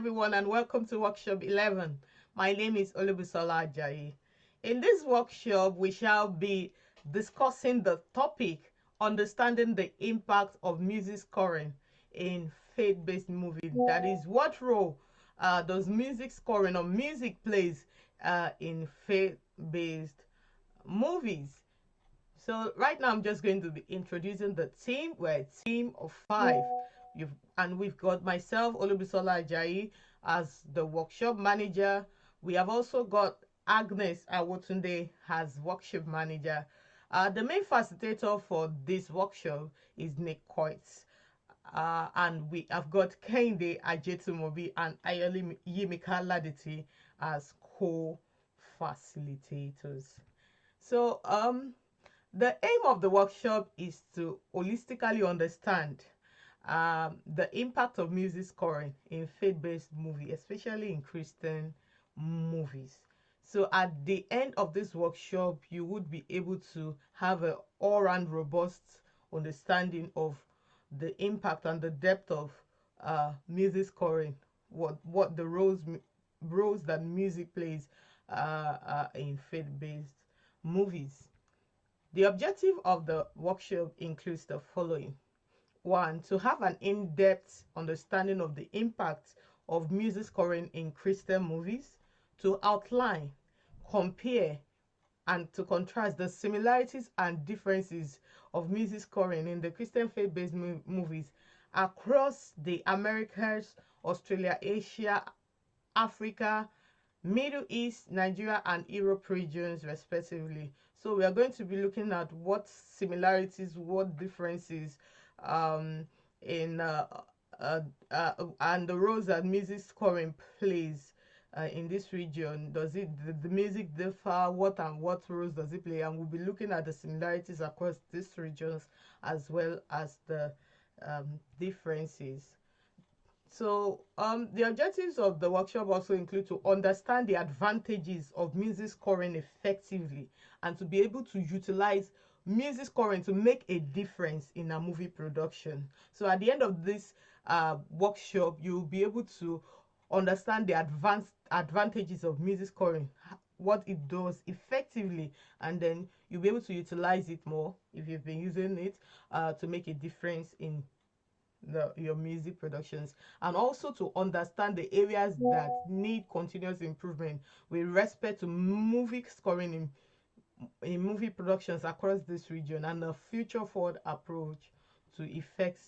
everyone, and welcome to Workshop 11. My name is Olubusola Ajayi. In this workshop, we shall be discussing the topic understanding the impact of music scoring in faith-based movies. That is, what role does music scoring or music plays in faith-based movies? So right now I'm just going to be introducing the team. We're a team of five. We've got myself, Olubisola Ajayi, as the workshop manager. We have also got Agnes Awotunde as workshop manager. The main facilitator for this workshop is Nick Coitz. And we have got Kende Ajetumobi and Ayoli Yimika Laditi as co-facilitators. So the aim of the workshop is to holistically understand the impact of music scoring in faith-based movies, especially in Christian movies. So at the end of this workshop, you would be able to have an all-round robust understanding of the impact and the depth of music scoring, what the roles that music plays in faith-based movies. The objective of the workshop includes the following. One, to have an in-depth understanding of the impact of music scoring in Christian movies, to outline, compare, and to contrast the similarities and differences of music scoring in the Christian faith-based movies across the Americas, Australia, Asia, Africa, Middle East, Nigeria, and Europe regions, respectively. So we are going to be looking at what similarities, what differences um, in and the roles that music scoring plays in this region. Does the music differ? What roles does it play? And we'll be looking at the similarities across these regions as well as the differences. So the objectives of the workshop also include to understand the advantages of music scoring effectively and to be able to utilize music scoring to make a difference in a movie production. So at the end of this workshop, you'll be able to understand the advanced advantages of music scoring, what it does effectively, and then you'll be able to utilize it more if you've been using it to make a difference in your music productions, and also to understand the areas that need continuous improvement with respect to movie scoring in movie productions across this region, and a future forward approach to effect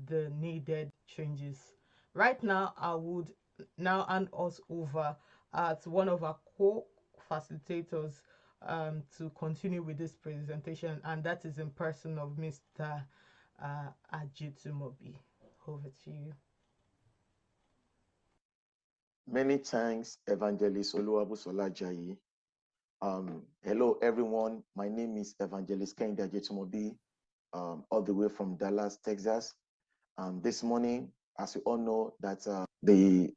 the needed changes. Right now I would now hand us over to one of our co-facilitators to continue with this presentation, and that is in person of Mr. Ajitumobi. Over to you. Many thanks, Evangelist Oluwabusola Ajayi. Hello, everyone. My name is Evangelist Kende Ajetumobi, all the way from Dallas, Texas. This morning, as you all know, that the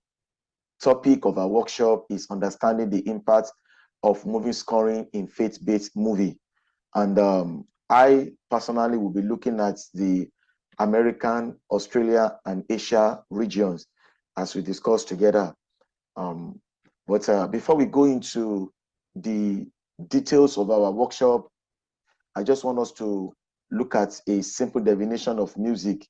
topic of our workshop is understanding the impact of movie scoring in faith-based movie. And I personally will be looking at the American, Australia, and Asia regions as we discuss together. But before we go into the details of our workshop, I just want us to look at a simple definition of music.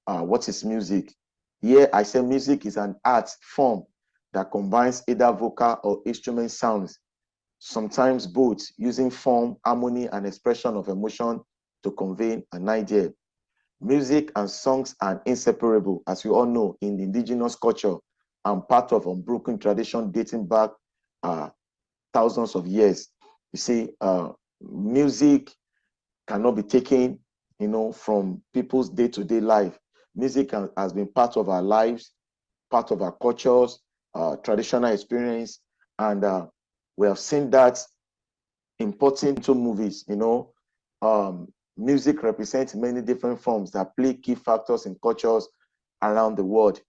What is music? Here I say music is an art form that combines either vocal or instrument sounds, sometimes both, using form, harmony, and expression of emotion to convey an idea. Music and songs are inseparable, as we all know, in the indigenous culture and part of unbroken tradition dating back thousands of years. You see, music cannot be taken, from people's day-to-day life. Music has been part of our lives, part of our cultures, traditional experience, and we have seen that important to movies. Music represents many different forms that play key factors in cultures around the world.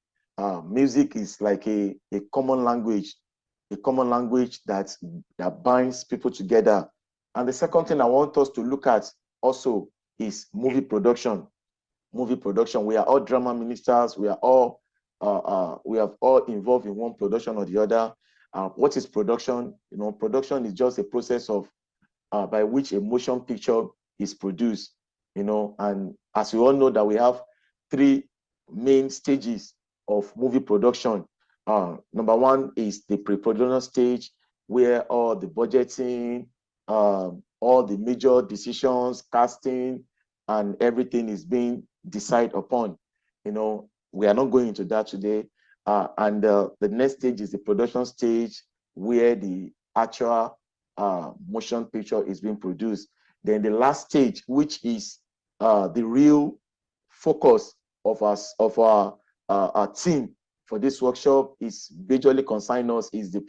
Music is like a common language that binds people together. And the second thing I want us to look at also is movie production. We are all drama ministers. We are all we have all involved in one production or the other. What is production? Production is just a process of by which a motion picture is produced. And as we all know that we have three main stages of movie production. Number one is the pre-production stage, where all the budgeting, all the major decisions, casting, and everything is being decided upon. We are not going into that today. And the next stage is the production stage, where the actual motion picture is being produced. Then the last stage, which is the real focus of us, of our team for this workshop, is majorly concern us, is the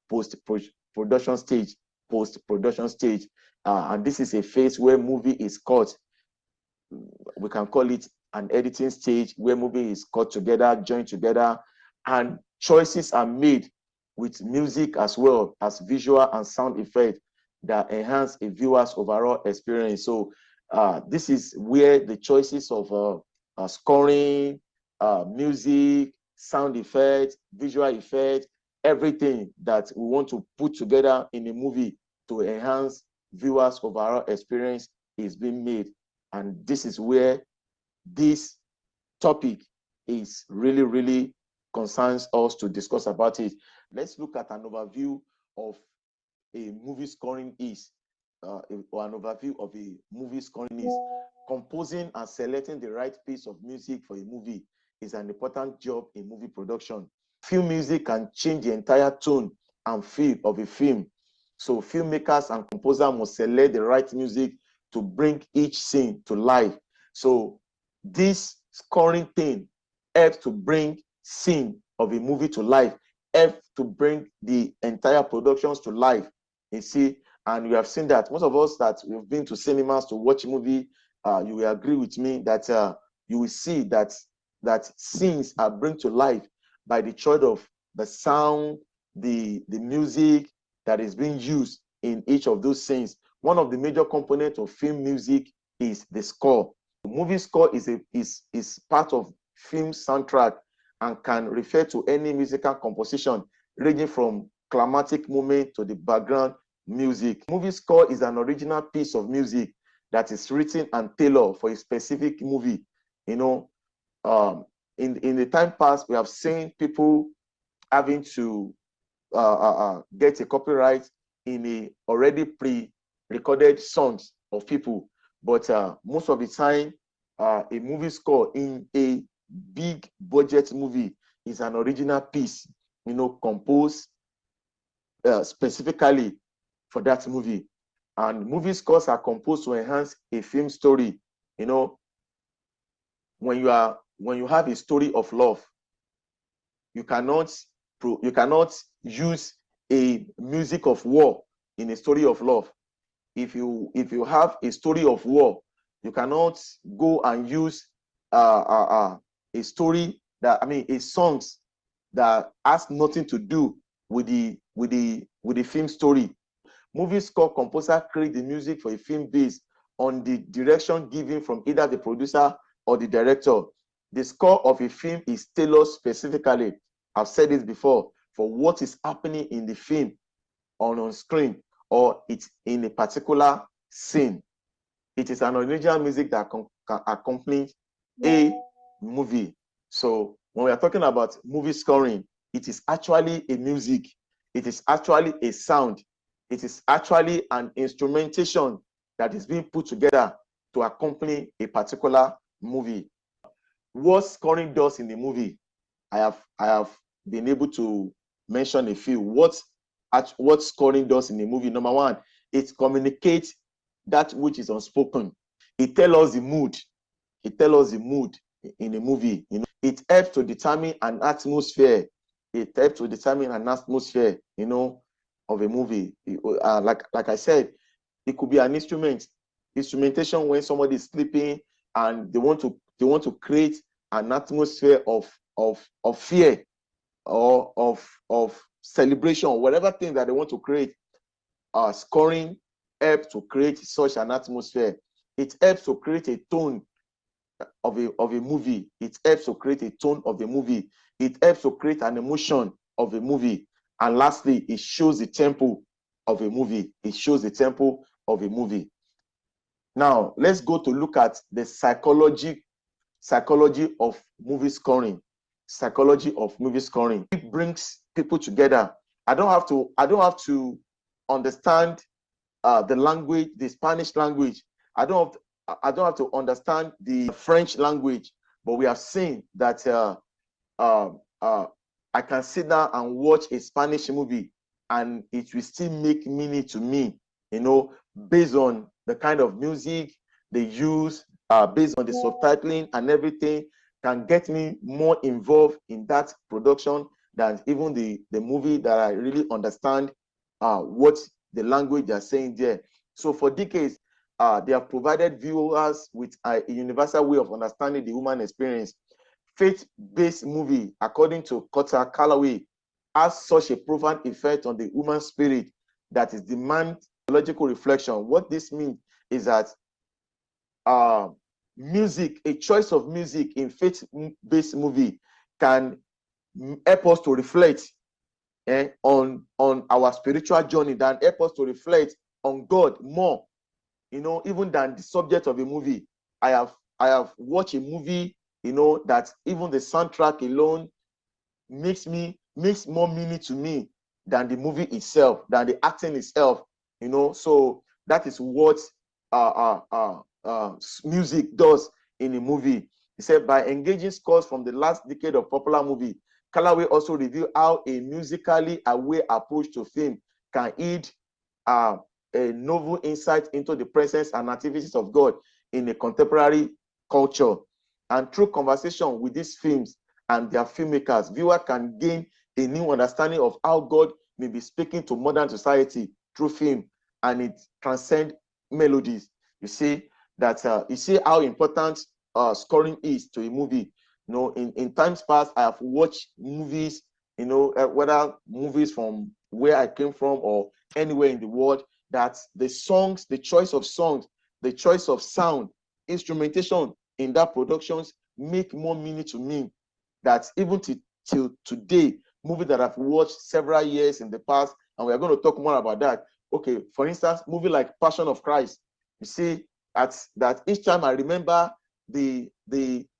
post-production stage. Post-production stage, and this is a phase where movie is cut. We can call it an editing stage, where movie is cut together, joined together, and choices are made with music as well as visual and sound effect that enhance a viewer's overall experience. So this is where the choices of scoring, music, sound effect, visual effect, everything that we want to put together in a movie to enhance viewers' overall experience is being made. And this is where this topic is really, really concerns us to discuss about it. Let's look at an overview of a movie scoring is, or an overview of a movie scoring is. Composing and selecting the right piece of music for a movie is an important job in movie production. Film music can change the entire tone and feel of a film. So filmmakers and composers must select the right music to bring each scene to life. So this scoring thing helps to bring scene of a movie to life, helps to bring the entire productions to life. You see, and we have seen that most of us that we've been to cinemas to watch a movie, you will agree with me that you will see that scenes are brought to life by the choice of the sound, the music that is being used in each of those scenes. One of the major components of film music is the score. The movie score is part of film soundtrack and can refer to any musical composition ranging from climatic moment to the background music. Movie score is an original piece of music that is written and tailored for a specific movie. In the time past, we have seen people having to get a copyright in a already pre-recorded songs of people. But most of the time, a movie score in a big budget movie is an original piece, composed specifically for that movie. And movie scores are composed to enhance a film story. When you have a story of love, you cannot use a music of war in a story of love. If you have a story of war, you cannot go and use a story that, a songs that has nothing to do with the film story. Movie score composer create the music for a film based on the direction given from either the producer or the director. The score of a film is tailored specifically, I've said this before, for what is happening in the film on screen, or it's in a particular scene. It is an original music that can accompany a movie. So when we are talking about movie scoring, it is actually a music. It is actually a sound. It is actually an instrumentation that is being put together to accompany a particular movie. What scoring does in the movie, I have been able to mention a few. What scoring does in the movie: number one, it communicates that which is unspoken. It tells us the mood. It tells us the mood in the movie. It helps to determine an atmosphere. It helps to determine an atmosphere, of a movie. Like I said, it could be an instrumentation when somebody is sleeping and they want to create an atmosphere of fear or of celebration, whatever thing that they want to create. Scoring helps to create such an atmosphere. It helps to create a tone of a movie. It helps to create a tone of the movie. It helps to create an emotion of a movie. And lastly, it shows the tempo of a movie. It shows the tempo of a movie. Now, let's go to look at the psychology of movie scoring. Psychology of movie scoring. It brings people together. I don't have to understand the language, the Spanish language. I don't have to understand the French language, but we have seen that uh, uh, I can sit down and watch a Spanish movie and it will still make meaning to me, based on the kind of music they use, based on the subtitling and everything, can get me more involved in that production than even the movie that I really understand what the language they're saying there. So for decades, they have provided viewers with a universal way of understanding the human experience. Faith-based movie, according to Cutter Calloway, has such a profound effect on the human spirit that it demands logical reflection. What this means is that music, a choice of music in faith-based movie can help us to reflect on our spiritual journey, than help us to reflect on God more, even than the subject of a movie. I have watched a movie, that even the soundtrack alone makes more meaning to me than the movie itself, than the acting itself. So that is what music does in a movie. He said, by engaging scores from the last decade of popular movie, Calloway also revealed how a musically aware approach to film can aid a novel insight into the presence and activities of God in a contemporary culture. And through conversation with these films and their filmmakers, viewer can gain a new understanding of how God may be speaking to modern society through film, and it transcends melodies. You see how important scoring is to a movie. In times past, I have watched movies, whether movies from where I came from or anywhere in the world, that the songs, the choice of songs, the choice of sound, instrumentation in that productions make more meaning to me. That even till today, movie that I've watched several years in the past, and we are going to talk more about that. Okay, for instance, movie like Passion of Christ. You see that each time I remember the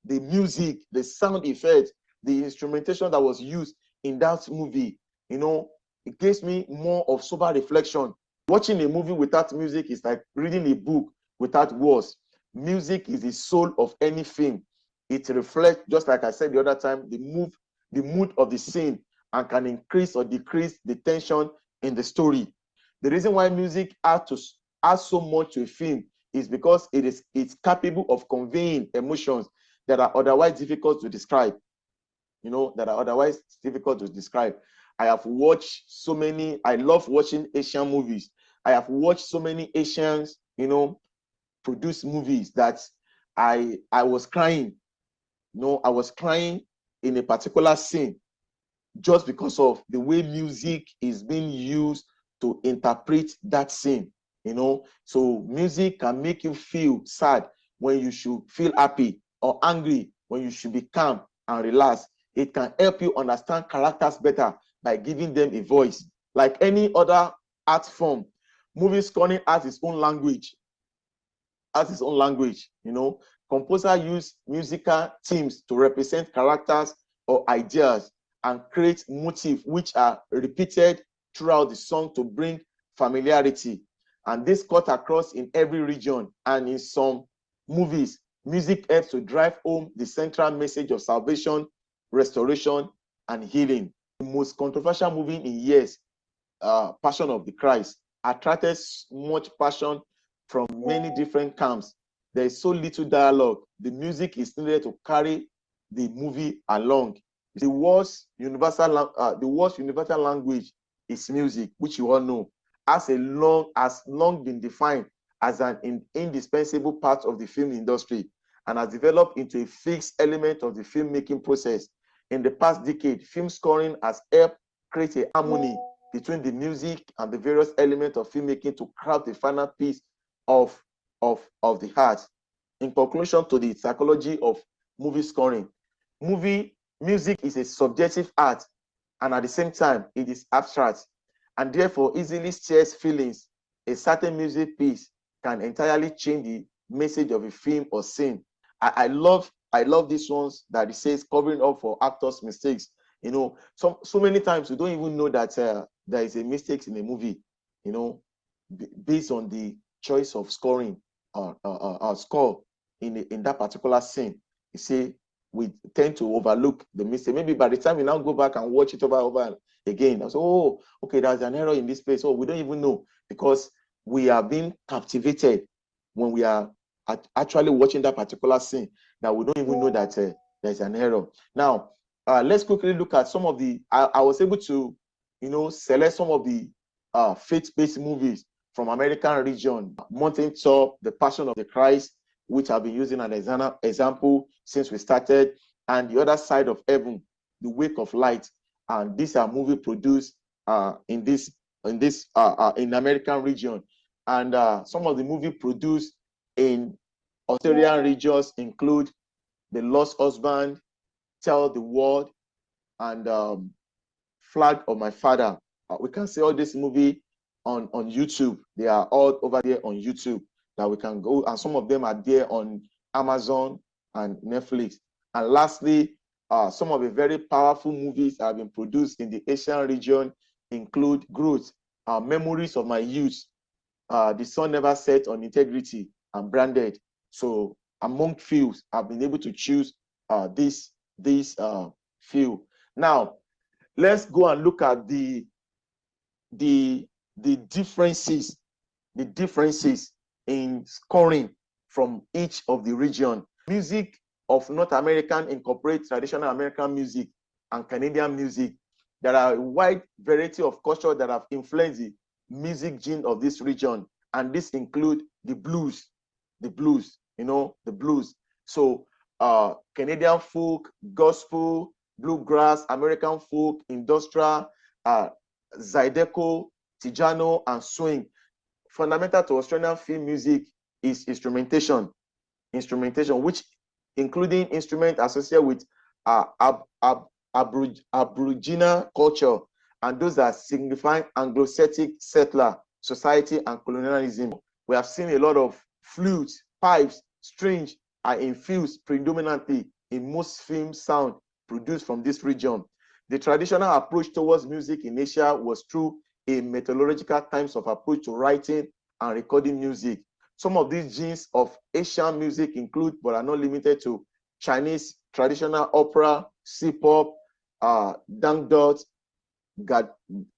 music, the sound effect, the instrumentation that was used in that movie, it gives me more of sober reflection. Watching a movie without music is like reading a book without words. Music is the soul of any film. It reflects, just like I said the other time, the mood of the scene, and can increase or decrease the tension in the story. The reason why music adds so much to a film is because it's capable of conveying emotions that are otherwise difficult to describe. I have watched so many. I love watching Asian movies. I have watched so many Asians, produce movies that I was crying. I was crying in a particular scene just because of the way music is being used to interpret that scene. So music can make you feel sad when you should feel happy, or angry when you should be calm and relaxed. It can help you understand characters better by giving them a voice. Like any other art form, movie scoring has its own language. Composer use musical themes to represent characters or ideas and create motifs which are repeated throughout the song to bring familiarity. And this cut across in every region. And in some movies, music helps to drive home the central message of salvation, restoration, and healing. The most controversial movie in years, Passion of the Christ, attracted much passion from many different camps. There is so little dialogue. The music is needed to carry the movie along. The world's universal language is music, which you all know, has long been defined as an indispensable part of the film industry, and has developed into a fixed element of the filmmaking process. In the past decade, film scoring has helped create a harmony between the music and the various elements of filmmaking to craft the final piece of the art. in conclusion to the psychology of movie scoring, music is a subjective art, and at the same time, it is abstract, and therefore easily stirs feelings. A certain music piece can entirely change the message of a film or scene. I love these ones that it says covering up for actors' mistakes. So many times we don't even know that there is a mistake in a movie. Based on the choice of scoring score in that particular scene. You see, we tend to overlook the mistake. Maybe by the time we now go back and watch it over again, I say, oh, okay, there's an error in this place. Oh, we don't even know, because we are being captivated when we are actually watching that particular scene, that we don't even know that there's an error. Now, let's quickly look at some of the. I was able to, select some of the faith-based movies from American region. Mountain Top, The Passion of the Christ, which I've been using as an example since we started, and The Other Side of Heaven, The Wake of Light. And these are movies produced in American region. And some of the movies produced in Australian regions include The Lost Husband, Tell the World, and Flag of My Father. We can see all this movie on YouTube. They are all over there on YouTube that we can go, and some of them are there on Amazon and Netflix. And lastly, some of the very powerful movies that have been produced in the Asian region include Growth, Memories of My Youth, The Sun Never Set on Integrity, and Branded. So among few, I've been able to choose this few. Now, let's go and look at the differences in scoring from each of the region. Music of North American incorporates traditional American music and Canadian music. There are a wide variety of cultures that have influenced the music gene of this region, and this include the blues. So Canadian folk, gospel, bluegrass, American folk, industrial, Zydeco, Tijano, and swing. Fundamental to Australian film music is instrumentation, which including instruments associated with Aboriginal culture, and those that signify Anglo-Celtic settler society and colonialism. We have seen a lot of flutes, pipes, strings are infused predominantly in most film sound produced from this region. The traditional approach towards music in Asia was through a methodological types of approach to writing and recording music. Some of these genes of Asian music include, but are not limited to, Chinese traditional opera, C-pop, dangdut,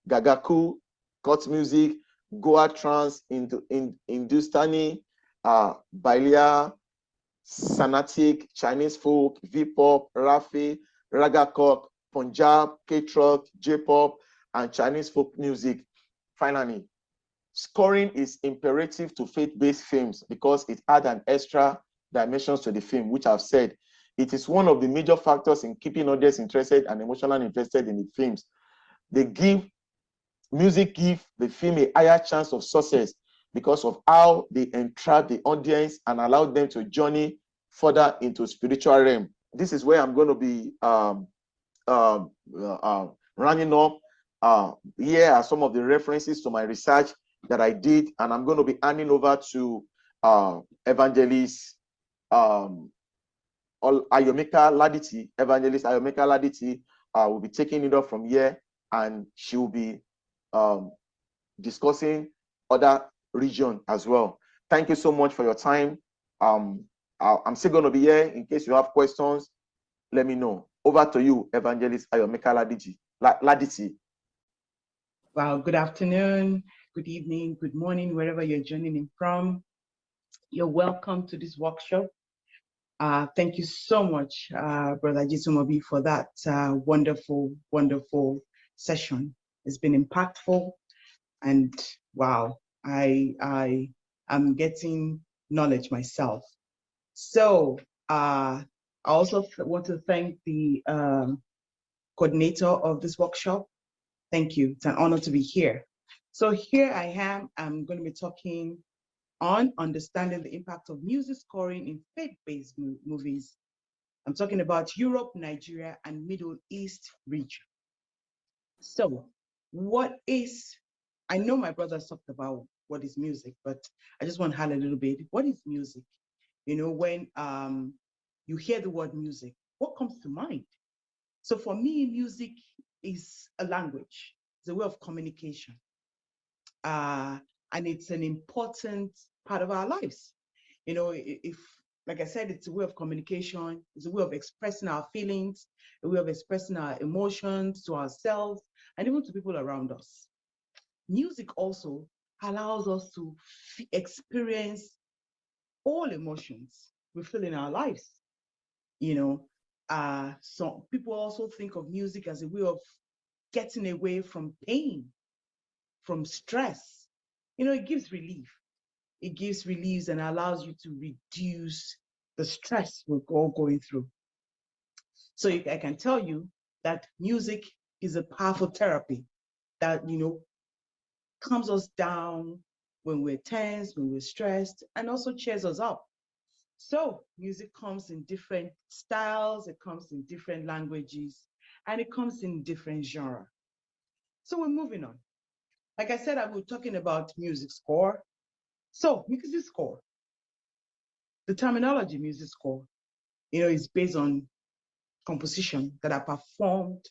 gagaku, court music, Goa trance, Hindustani, Balia, Sanatic, Chinese folk, V-pop, Rafi, Ragakok, Punjab, K-rock, J-pop, and Chinese folk music. Finally, scoring is imperative to faith-based films because it adds an extra dimensions to the film, which I've said. It is one of the major factors in keeping audience interested and emotionally invested in the films. Music gives the film a higher chance of success because of how they entrap the audience and allow them to journey further into spiritual realm. This is where I'm going to be running up. Here are some of the references to my research that I did, and I'm going to be handing over to Evangelist Ayomika Laditi. Evangelist Ayomika Laditi will be taking it up from here, and she will be discussing other region as well. Thank you so much for your time. I'm still going to be here in case you have questions. Let me know. Over to you, Evangelist Ayomika Laditi. Wow, good afternoon, good evening, good morning, wherever you're joining in from. You're welcome to this workshop. Thank you so much, Brother Jisumobi, for that wonderful, wonderful session. It's been impactful, and wow, I am getting knowledge myself. So I also want to thank the coordinator of this workshop. Thank you. It's an honor to be here. So here I am. I'm going to be talking on understanding the impact of music scoring in faith-based movies. I'm talking about Europe, Nigeria, and Middle East region. So, I know my brothers talked about what is music, but I just want to highlight a little bit. What is music? When you hear the word music, what comes to mind? So for me, music is a language, it's a way of communication. And it's an important part of our lives. If, like I said, it's a way of communication, it's a way of expressing our feelings, a way of expressing our emotions to ourselves and even to people around us. Music also allows us to experience all emotions we feel in our lives. So people also think of music as a way of getting away from pain, from stress. It gives relief. It gives relief and allows you to reduce the stress we're all going through. So I can tell you that music is a powerful therapy that, calms us down when we're tense, when we're stressed, and also cheers us up. So music comes in different styles, it comes in different languages, and it comes in different genre. So we're moving on. Like I said, I was talking about music score. So music score, the terminology music score, is based on composition that are performed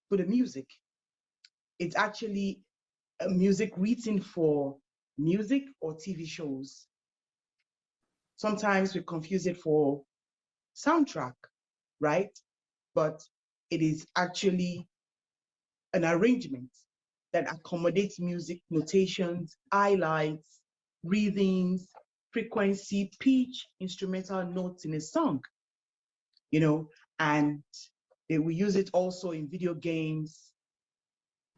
for the music. It's actually a music written for music or TV shows. Sometimes we confuse it for soundtrack, right? But it is actually an arrangement that accommodates music notations, highlights, rhythms, frequency, pitch, instrumental notes in a song, and we use it also in video games.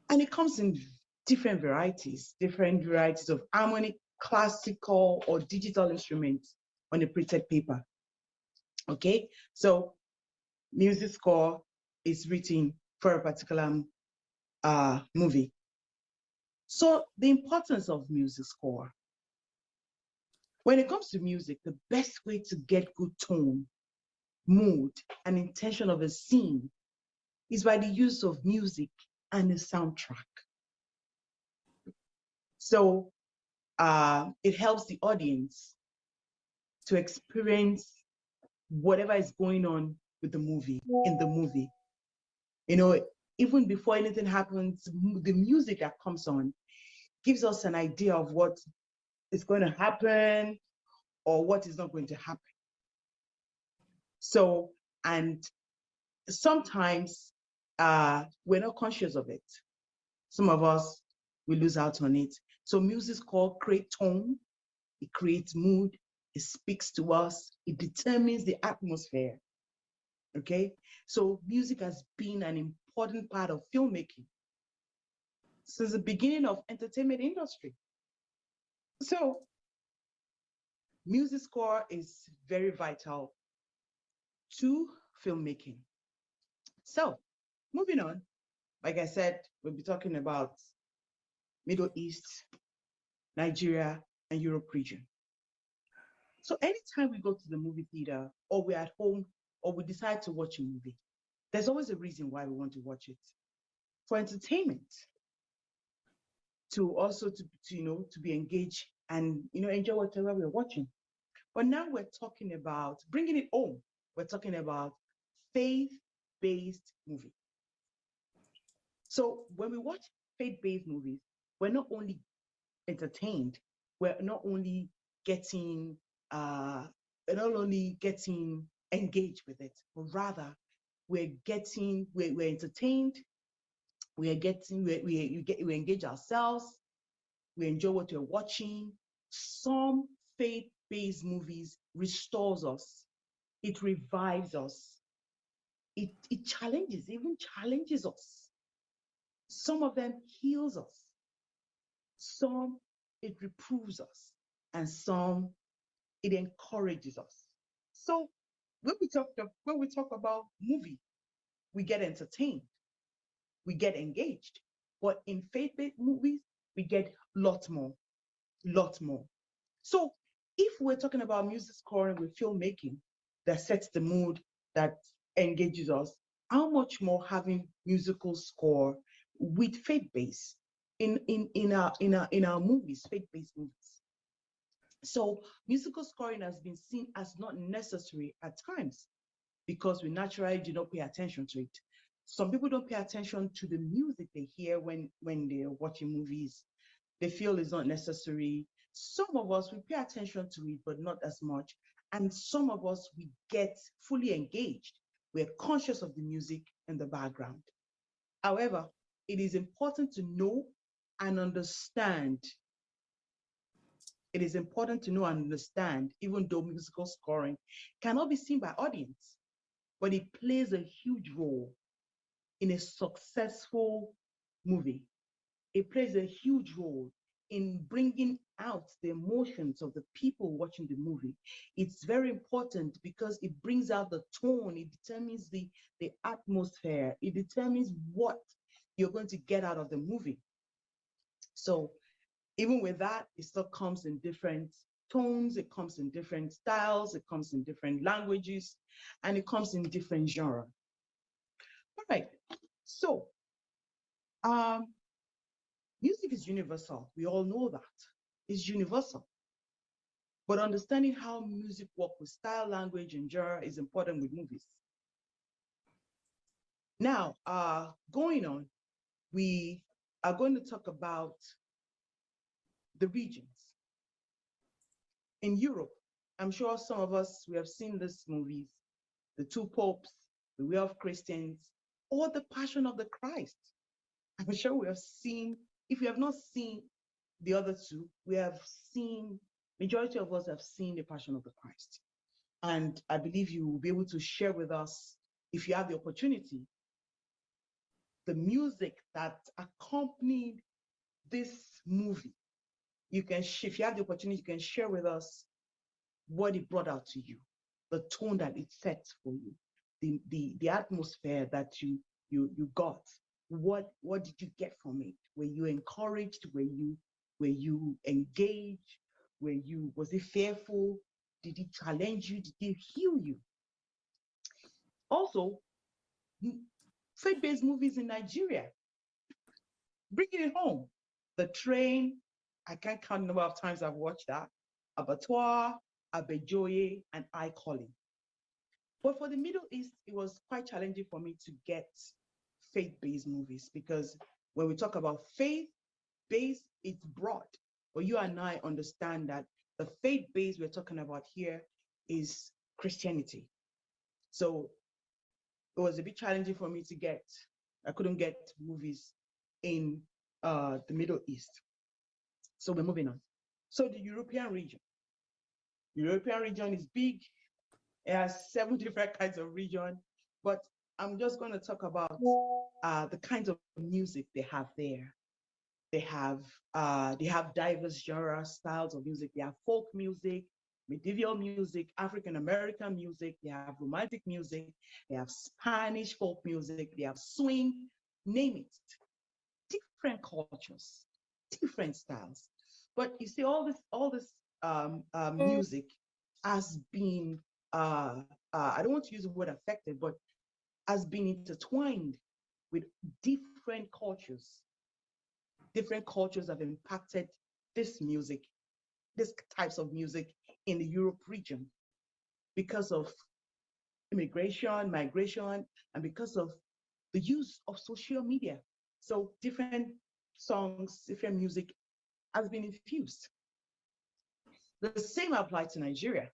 And it comes in different varieties of harmonic, classical, or digital instruments on a printed paper. Okay, so music score is written for a particular movie. So the importance of music score. When it comes to music, the best way to get good tone, mood, and intention of a scene is by the use of music and a soundtrack. So it helps the audience to experience whatever is going on with the movie, in the movie. Even before anything happens, the music that comes on gives us an idea of what is going to happen or what is not going to happen. So, and sometimes we're not conscious of it. Some of us, we lose out on it. So music score creates tone, it creates mood, it speaks to us, it determines the atmosphere. Okay, so music has been an important part of filmmaking since the beginning of entertainment industry. So music score is very vital to filmmaking. So moving on, like I said, we'll be talking about Middle East, Nigeria, and Europe region. So anytime we go to the movie theater or we're at home or we decide to watch a movie, there's always a reason why we want to watch it. For entertainment, to also to be engaged and enjoy whatever we're watching. But now we're talking about bringing it home. We're talking about faith-based movie. So when we watch faith-based movies, we're not only entertained, we're not only getting engaged with it, but rather we're entertained, we engage ourselves, we enjoy what we're watching. Some faith-based movies restores us, it revives us, it even challenges us. Some of them heals us, some it reproves us, and some it encourages us. So when we talk about movie, we get entertained, we get engaged. But in faith-based movies, we get lot more. So if we're talking about music scoring with filmmaking that sets the mood, that engages us, how much more having musical score with faith-based in our movies, faith-based movies. So musical scoring has been seen as not necessary at times because we naturally do not pay attention to it. Some people don't pay attention to the music they hear when they're watching movies. They feel it's not necessary. Some of us, we pay attention to it, but not as much. And some of us, we get fully engaged. We're conscious of the music in the background. However, it is important to know and understand. It is important to know and understand, even though musical scoring cannot be seen by audience, but it plays a huge role in a successful movie. It plays a huge role in bringing out the emotions of the people watching the movie. It's very important because it brings out the tone, it determines the atmosphere, it determines what you're going to get out of the movie. So even with that, it still comes in different tones, it comes in different styles, it comes in different languages, and it comes in different genres. All right, so music is universal. We all know that. It's universal. But understanding how music works with style, language, and genre is important with movies. Now, going on, we are going to talk about the regions. In Europe, I'm sure some of us, we have seen these movies, The Two Popes, The Way of Christians, or The Passion of the Christ. I'm sure we have seen, if we have not seen the other two, we have seen, majority of us have seen The Passion of the Christ. And I believe you will be able to share with us, if you have the opportunity, the music that accompanied this movie. You can, if you have the opportunity, you can share with us what it brought out to you, the tone that it set for you, the atmosphere that you got. What did you get from it? Were you encouraged? Were you engaged? Was it fearful? Did it challenge you? Did it heal you? Also, faith-based movies in Nigeria, bringing it home. The Train, I can't count the number of times I've watched that. Abattoir, Abejoye, and iCalling. But for the Middle East, it was quite challenging for me to get faith-based movies because when we talk about faith-based, it's broad. But you and I understand that the faith-based we're talking about here is Christianity. So it was a bit challenging for me to get. I couldn't get movies in the Middle East. So we're moving on. So the European region. The European region is big. It has 7 different kinds of region, but I'm just going to talk about the kinds of music they have there. They have diverse genres, styles of music. They have folk music, medieval music, African American music. They have romantic music. They have Spanish folk music. They have swing. Name it. Different cultures, different styles. But you see, all this music has been I don't want to use the word affected, but has been intertwined with different cultures. Different cultures have impacted this music, these types of music in the Europe region because of immigration, migration, and because of the use of social media. So different songs, different music has been infused. The same applies to Nigeria.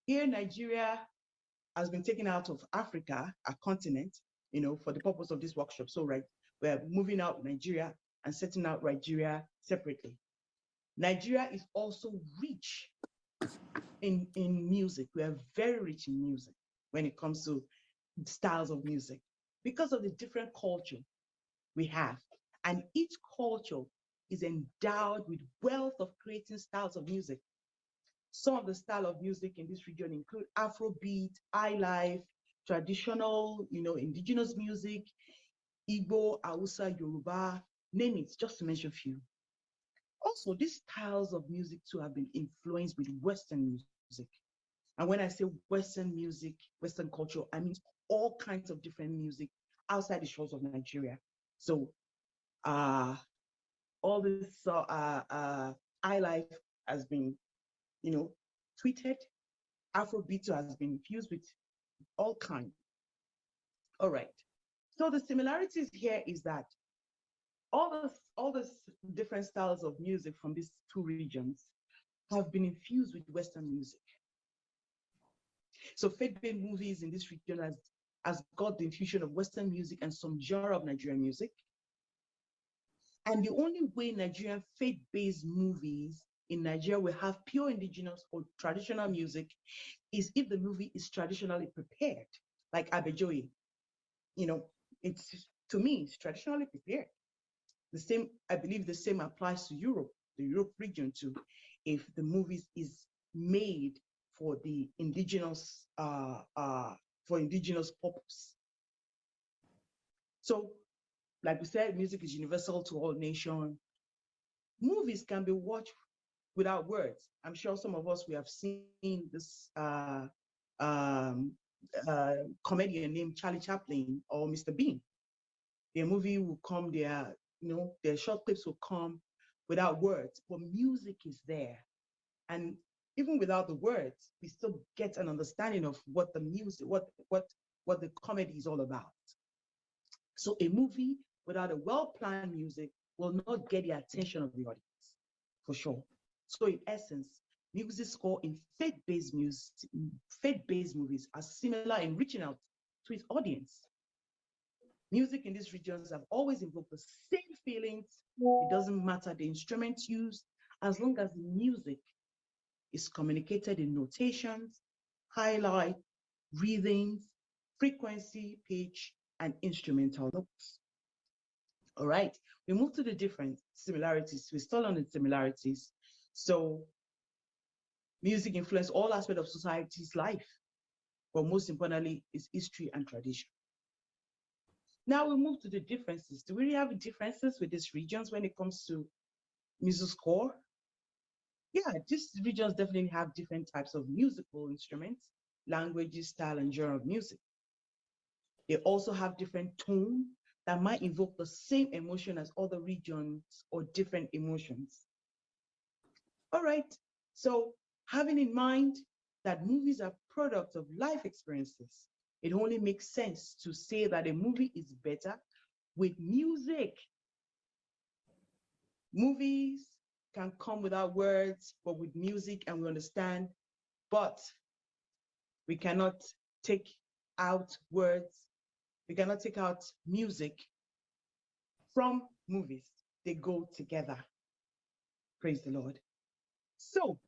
Here, Nigeria has been taken out of Africa, a continent, for the purpose of this workshop. So, right, we're moving out Nigeria and setting out Nigeria separately. Nigeria is also rich in music. We are very rich in music when it comes to styles of music because of the different culture we have. And each culture is endowed with wealth of creating styles of music. Some of the style of music in this region include Afrobeat, highlife, traditional, indigenous music, Igbo, Hausa, Yoruba, name it, just to mention a few. Also, these styles of music too have been influenced with Western music. And when I say Western music, Western culture, I mean all kinds of different music outside the shores of Nigeria. So uh, all this iLife has been, you know, tweeted. Afrobeat has been infused with all kinds. All right. So the similarities here is that all this different styles of music from these two regions have been infused with Western music. So faith-based movies in this region has got the infusion of Western music and some genre of Nigerian music. And the only way Nigerian faith-based movies in Nigeria will have pure indigenous or traditional music is if the movie is traditionally prepared, like Abejoye. You know, it's to me, it's traditionally prepared. The same, I believe the same applies to Europe, the Europe region too. If the movie is made for the indigenous purpose. So, like we said, music is universal to all nations. Movies can be watched without words. I'm sure some of us we have seen this um, comedian named Charlie Chaplin or Mr. Bean. Their movie will come, their short clips will come without words, but music is there. And even without the words, we still get an understanding of what the music, what the comedy is all about. So a movie without a well-planned music will not get the attention of the audience, for sure. So in essence, music score in faith-based movies are similar in reaching out to its audience. Music in these regions have always invoked the same feelings. It doesn't matter the instruments used, as long as the music is communicated in notations, highlight, rhythms, frequency, pitch, and instrumental notes. All right, we move to the different similarities. We're still on the similarities. So music influences all aspects of society's life, but most importantly, is history and tradition. Now we move to the differences. Do we really have differences with these regions when it comes to music score? Yeah, these regions definitely have different types of musical instruments, languages, style, and genre of music. They also have different tone that might evoke the same emotion as other regions or different emotions. All right, so having in mind that movies are products of life experiences, it only makes sense to say that a movie is better with music. Movies can come without words, but with music, and we understand, but we cannot take out words, we cannot take out music from movies. They go together. Praise the Lord. So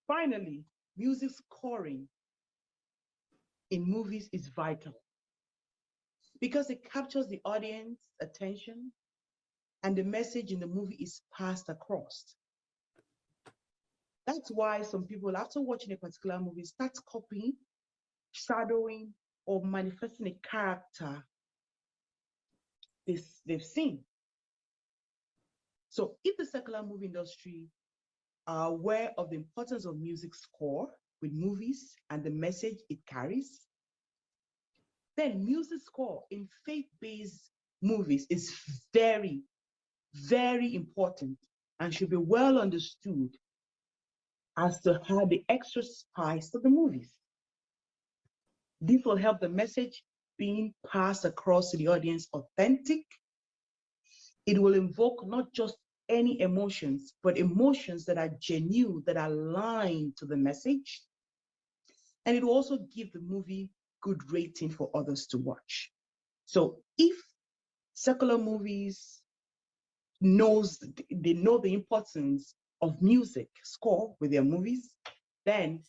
finally, music scoring in movies is vital because it captures the audience attention and the message in the movie is passed across. That's why some people, after watching a particular movie, start copying, shadowing, or manifesting a character they've seen. So if the secular movie industry are aware of the importance of music score with movies and the message it carries, then music score in faith-based movies is very, very important and should be well understood as to how the extra spice of the movies. This will help the message being passed across to the audience authentic. It will invoke not just any emotions, but emotions that are genuine, that are aligned to the message. And it will also give the movie good rating for others to watch. So if secular movies they know the importance of music score with their movies, then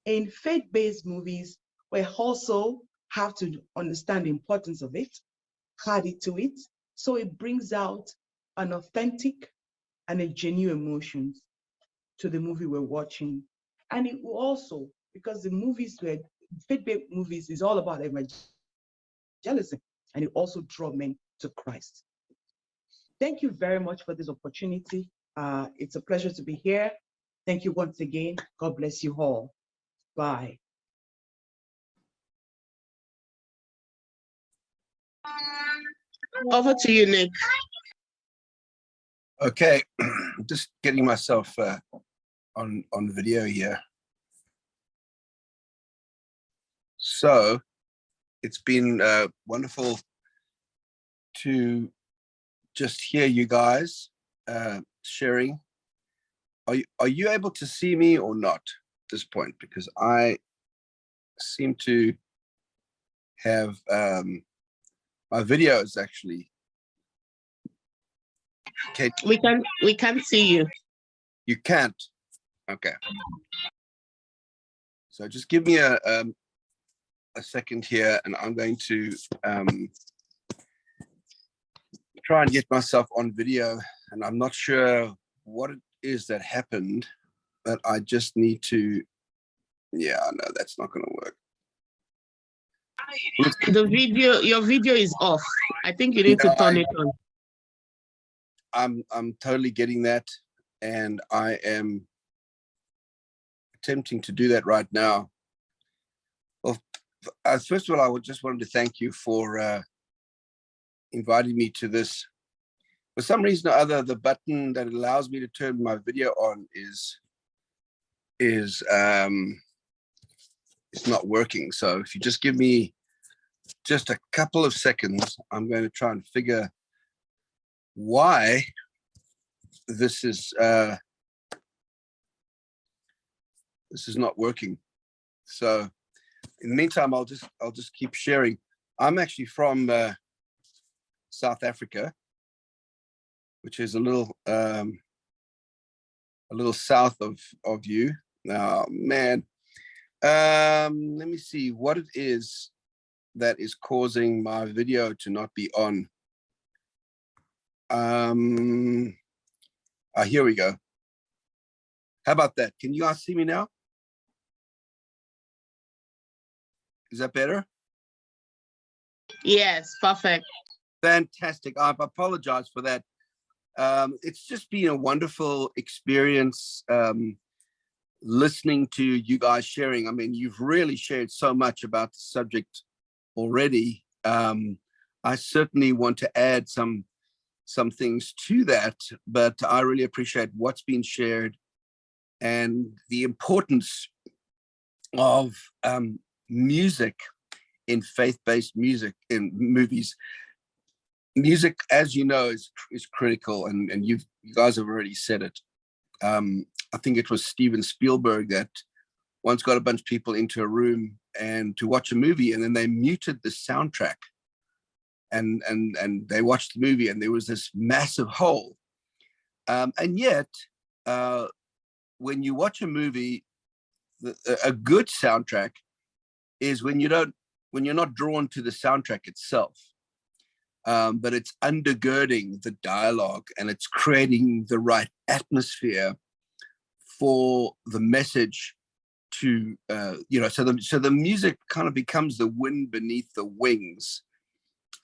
in faith-based movies, we also have to understand the importance of it, add it to it, so it brings out an authentic and a genuine emotions to the movie we're watching. And it will also, because the movies were faith-based movies is all about evangelism, and it also draw men to Christ. Thank you very much for this opportunity. It's a pleasure to be here. Thank you once again. God bless you all. Bye. Over to you, Nick. Okay, just getting myself on video here. So it's been wonderful to just hear you guys sharing. Are you able to see me or not at this point? Because I seem to have my videos actually. Okay. We can't see you. You can't. Okay. So just give me a second here, and I'm going to try and get myself on video. And I'm not sure what it is that happened, but I just need to. Yeah, no, that's not going to work. Your video is off. I think you need to turn it on. I'm totally getting that, and I am attempting to do that right now. Well, first of all, I just wanted to thank you for inviting me to this. For some reason or other, the button that allows me to turn my video on is it's not working. So if you just give me just a couple of seconds, I'm going to try and figure why this is not working. So in the meantime, I'll just keep sharing. I'm actually from South Africa, which is a little south of you. Oh man, let me see what it is that is causing my video to not be on. Here we go. How about that? Can you guys see me now? Is that better? Yes, perfect. Fantastic. I apologize for that. It's just been a wonderful experience listening to you guys sharing. I mean, you've really shared so much about the subject already. I certainly want to add some things to that, but I really appreciate what's been shared and the importance of music in faith-based music in movies. Music, as you know, is critical, and you guys have already said it. I think it was Steven Spielberg that once got a bunch of people into a room and to watch a movie, and then they muted the soundtrack, and they watched the movie, and there was this massive hole. And yet, when you watch a movie, a good soundtrack is when you're not drawn to the soundtrack itself. But it's undergirding the dialogue, and it's creating the right atmosphere for the message to, so the music kind of becomes the wind beneath the wings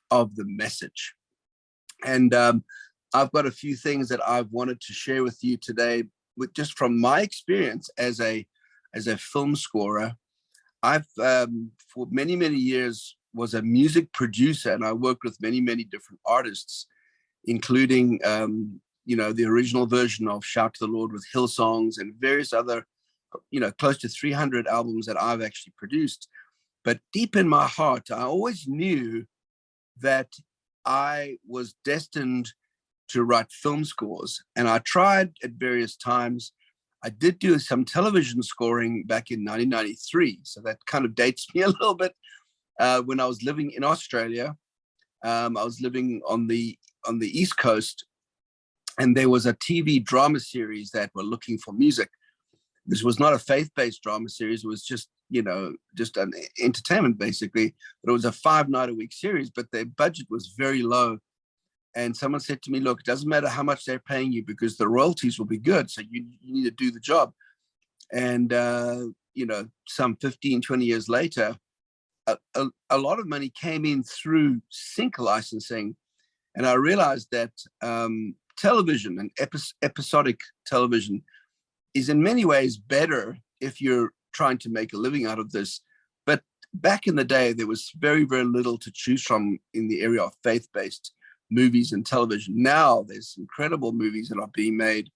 of the message. And I've got a few things that I've wanted to share with you today, just from my experience as a film scorer. I've for many years was a music producer, and I worked with many different artists, including the original version of Shout to the Lord with Hillsongs and various other, close to 300 albums that I've actually produced. But deep in my heart, I always knew that I was destined to write film scores, and I tried at various times. I did do some television scoring back in 1993, so that kind of dates me a little bit. When I was living in Australia, I was living on the East Coast, and there was a TV drama series that were looking for music. This was not a faith-based drama series; it was just an entertainment basically. But it was a 5-night-a-week series, but their budget was very low. And someone said to me, "Look, it doesn't matter how much they're paying you because the royalties will be good. So you need to do the job." And some 15-20 years later, a lot of money came in through sync licensing, and I realized that television and episodic television is in many ways better if you're trying to make a living out of this. But back in the day, there was very, very little to choose from in the area of faith-based movies and television. Now there's incredible movies that are being made.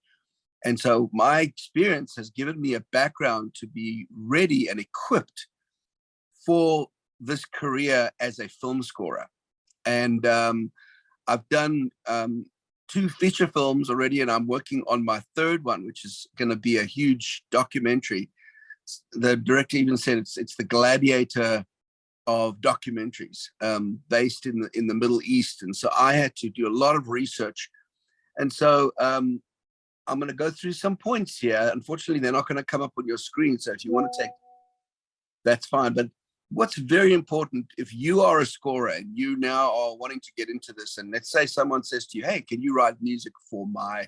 And so my experience has given me a background to be ready and equipped for this career as a film scorer. And I've done 2 feature films already, and I'm working on my 3rd one, which is going to be a huge documentary. The director even said it's the Gladiator of documentaries, based in the Middle East. And so I had to do a lot of research. And so I'm going to go through some points here. Unfortunately, they're not going to come up on your screen. So if you want to take, that's fine. But what's very important, if you are a scorer and you now are wanting to get into this, and let's say someone says to you, hey, can you write music for my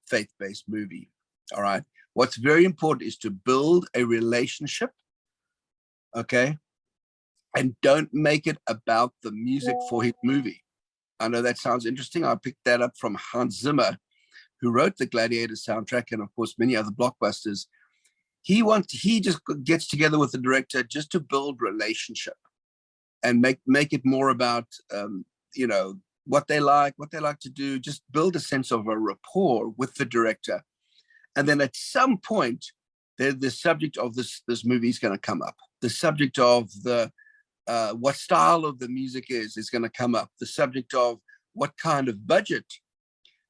faith-based movie? All right. What's very important is to build a relationship, okay? And don't make it about the music for his movie. I know that sounds interesting. I picked that up from Hans Zimmer, who wrote the Gladiator soundtrack and of course many other blockbusters. He just gets together with the director just to build relationship and make it more about you know, what they like to do, just build a sense of a rapport with the director. And then at some point, the subject of this movie is going to come up. The subject of the what style of the music is going to come up. The subject of what kind of budget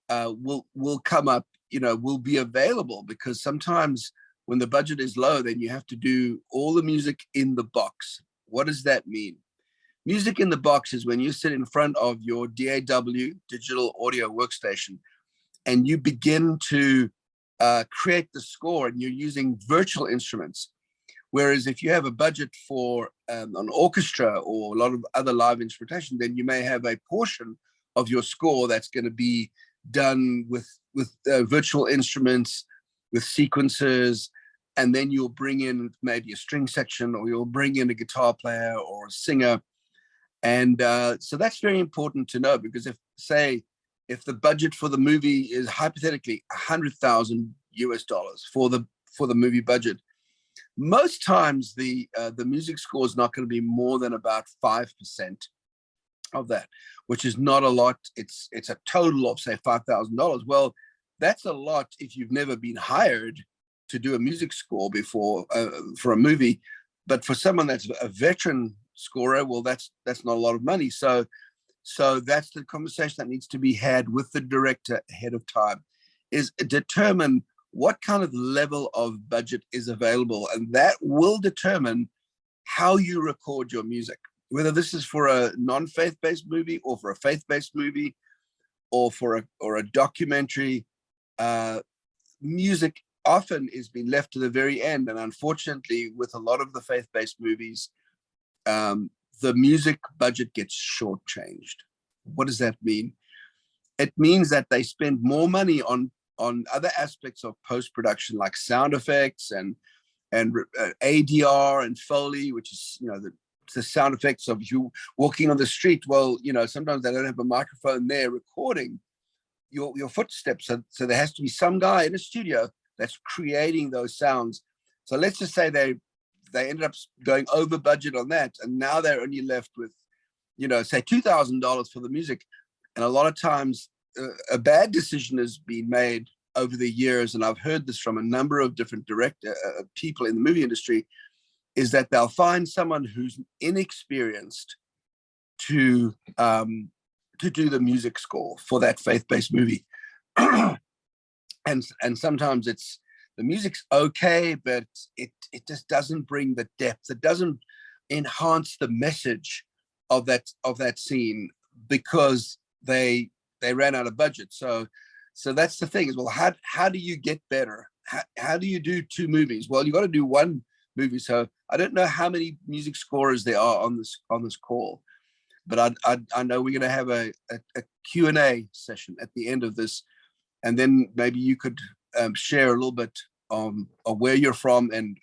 will come up, you know, will be available, because sometimes when the budget is low, then you have to do all the music in the box. What does that mean? Music in the box is when you sit in front of your DAW, digital audio workstation, and you begin to create the score, and you're using virtual instruments. Whereas if you have a budget for an orchestra or a lot of other live instrumentation, then you may have a portion of your score that's going to be done with virtual instruments, with sequences, and then you'll bring in maybe a string section, or you'll bring in a guitar player or a singer. And so that's very important to know, because if the budget for the movie is hypothetically $100,000 US for the movie budget, most times the music score is not going to be more than about 5% of that, which is not a lot. It's a total of say $5,000. Well, that's a lot if you've never been hired to do a music score before for a movie. But for someone that's a veteran scorer, well, that's not a lot of money. So that's the conversation that needs to be had with the director ahead of time, is determine what kind of level of budget is available, and that will determine how you record your music, whether this is for a non-faith-based movie or for a faith-based movie or for a documentary. Music often is being left to the very end, and unfortunately with a lot of the faith-based movies, the music budget gets shortchanged. What does that mean? It means that they spend more money on other aspects of post-production, like sound effects and ADR and Foley, which is, you know, the sound effects of you walking on the street. Well, you know, sometimes they don't have a microphone there recording your footsteps. So there has to be some guy in a studio that's creating those sounds. So let's just say they ended up going over budget on that, and now they're only left with, you know, say $2,000 for the music. And a lot of times a bad decision has been made over the years, and I've heard this from a number of different people in the movie industry, is that they'll find someone who's inexperienced to do the music score for that faith-based movie. and sometimes the music's okay, but it just doesn't bring the depth. It doesn't enhance the message of that scene, because they ran out of budget. So that's the thing, is, well, how do you get better? How do you do 2 movies? Well, you got to do 1 movie. So I don't know how many music scorers there are on this call, but I know we're going to have a Q&A session at the end of this, and then maybe you could share a little bit of where you're from and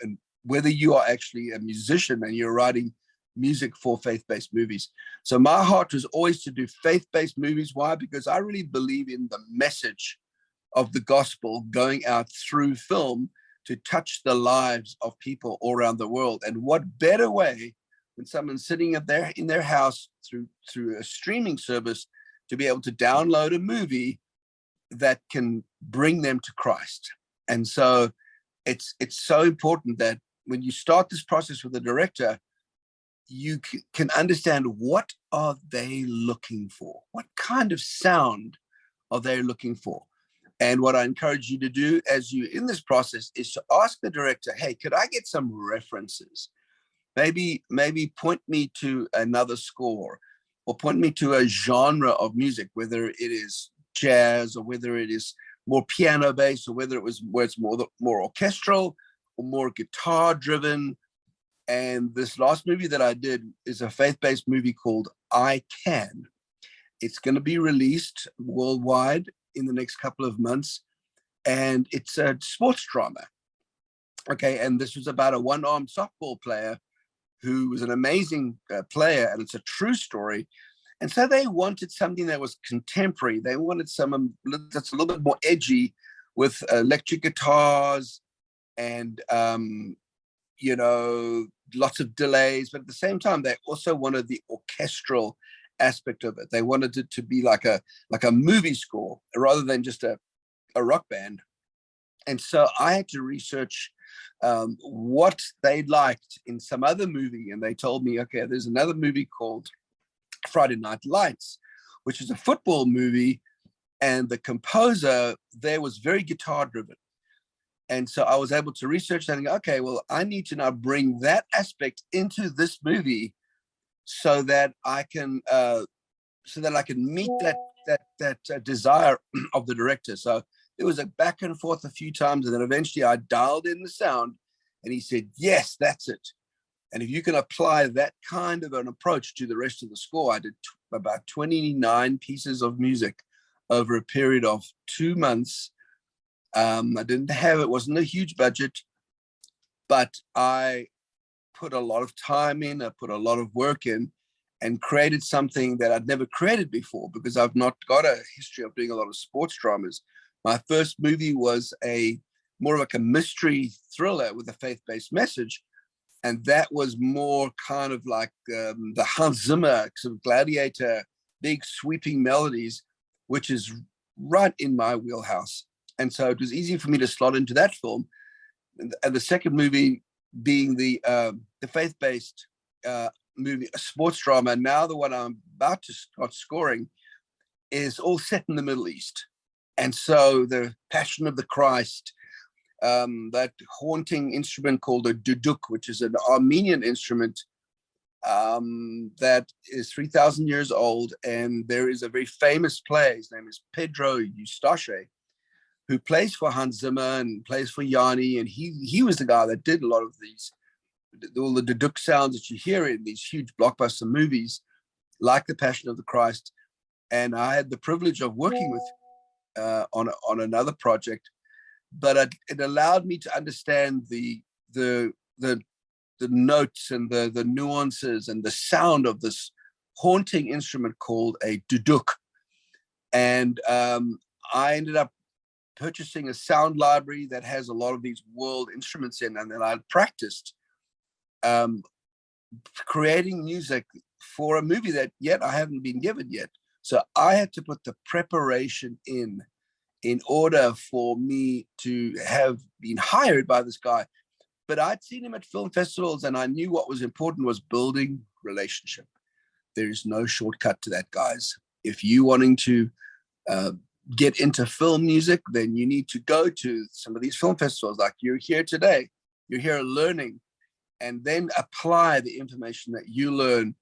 whether you are actually a musician and you're writing music for faith-based movies. So my heart was always to do faith-based movies. Why? Because I really believe in the message of the gospel going out through film to touch the lives of people all around the world. And what better way than someone sitting in their house through a streaming service to be able to download a movie that can bring them to Christ. And so it's so important that when you start this process with the director, you can understand what are they looking for? What kind of sound are they looking for? And what I encourage you to do as you're in this process is to ask the director, hey, could I get some references? Maybe point me to another score, or point me to a genre of music, whether it is jazz or whether it is more piano based, or whether it's more orchestral or more guitar driven. And this last movie that I did is a faith-based movie called I Can. It's going to be released worldwide in the next couple of months, and it's a sports drama. Okay, and this was about a one-armed softball player who was an amazing player, and it's a true story. And so they wanted something that was contemporary. They wanted someone that's a little bit more edgy, with electric guitars and lots of delays. But at the same time, they also wanted the orchestral aspect of it. They wanted it to be like a movie score rather than just a rock band. And so I had to research what they liked in some other movie. And they told me, okay, there's another movie called Friday Night Lights, which is a football movie. And the composer there was very guitar driven. And so I was able to research that and go, okay, well, I need to now bring that aspect into this movie so that I can meet that desire of the director. So it was a back and forth a few times, and then eventually I dialed in the sound, and he said, yes, that's it. And if you can apply that kind of an approach to the rest of the score, I did about 29 pieces of music over a period of 2 months. It wasn't a huge budget, but I put a lot of time in, I put a lot of work in, and created something that I'd never created before, because I've not got a history of doing a lot of sports dramas. My first movie was more like a mystery thriller with a faith-based message. And that was more kind of like the Hans Zimmer sort of Gladiator, big sweeping melodies, which is right in my wheelhouse. And so it was easy for me to slot into that film. And the second movie being the faith-based movie, a sports drama. Now the one I'm about to start scoring is all set in the Middle East. And so the Passion of the Christ, that haunting instrument called a duduk, which is an Armenian instrument that is 3,000 years old. And there is a very famous player, his name is Pedro Eustache, who plays for Hans Zimmer and plays for Yanni. And he was the guy that did a lot of all the duduk sounds that you hear in these huge blockbuster movies, like The Passion of the Christ. And I had the privilege of working with on another project, but it allowed me to understand the notes and the nuances and the sound of this haunting instrument called a duduk. And I ended up purchasing a sound library that has a lot of these world instruments in, and then I practiced creating music for a movie that yet I haven't been given yet. So I had to put the preparation in order for me to have been hired by this guy. But I'd seen him at film festivals, and I knew what was important was building relationship. There is no shortcut to that, guys. If you wanting to get into film music, then you need to go to some of these film festivals like you're here today. You're here learning, and then apply the information that you learn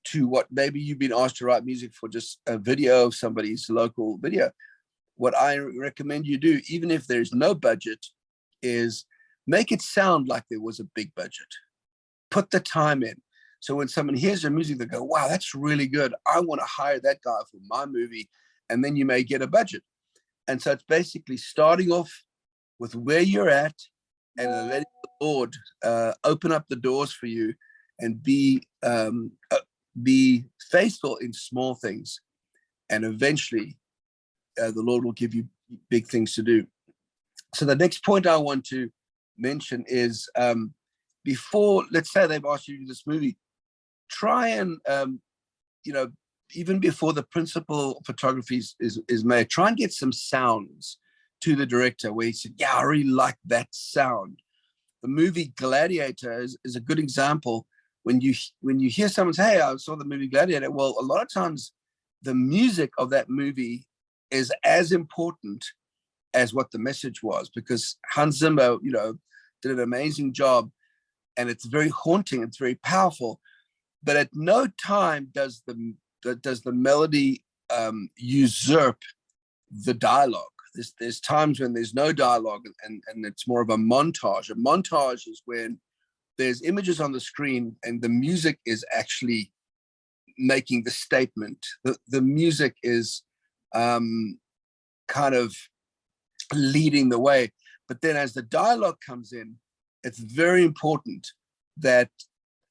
to what maybe you've been asked to write music for, just a video of somebody's local video. What I recommend you do, even if there's no budget, is make it sound like there was a big budget. Put the time in. So when someone hears your music, they go, wow, that's really good. I want to hire that guy for my movie. And then you may get a budget. And so it's basically starting off with where you're at and letting the Lord open up the doors for you and be faithful in small things, and eventually the Lord will give you big things to do. So the next point I want to mention is, before, let's say they've asked you to do this movie, try and, even before the principal photography is made, try and get some sounds to the director where he said, yeah, I really like that sound. The movie Gladiator is a good example. When you hear someone say, hey, I saw the movie Gladiator, well, a lot of times the music of that movie is as important as what the message was, because Hans Zimmer, did an amazing job, and it's very haunting, it's very powerful. But at no time does the melody usurp the dialogue. There's times when there's no dialogue, and it's more of a montage. A montage is when there's images on the screen and the music is actually making the statement. The music is kind of leading the way. But then as the dialogue comes in, it's very important that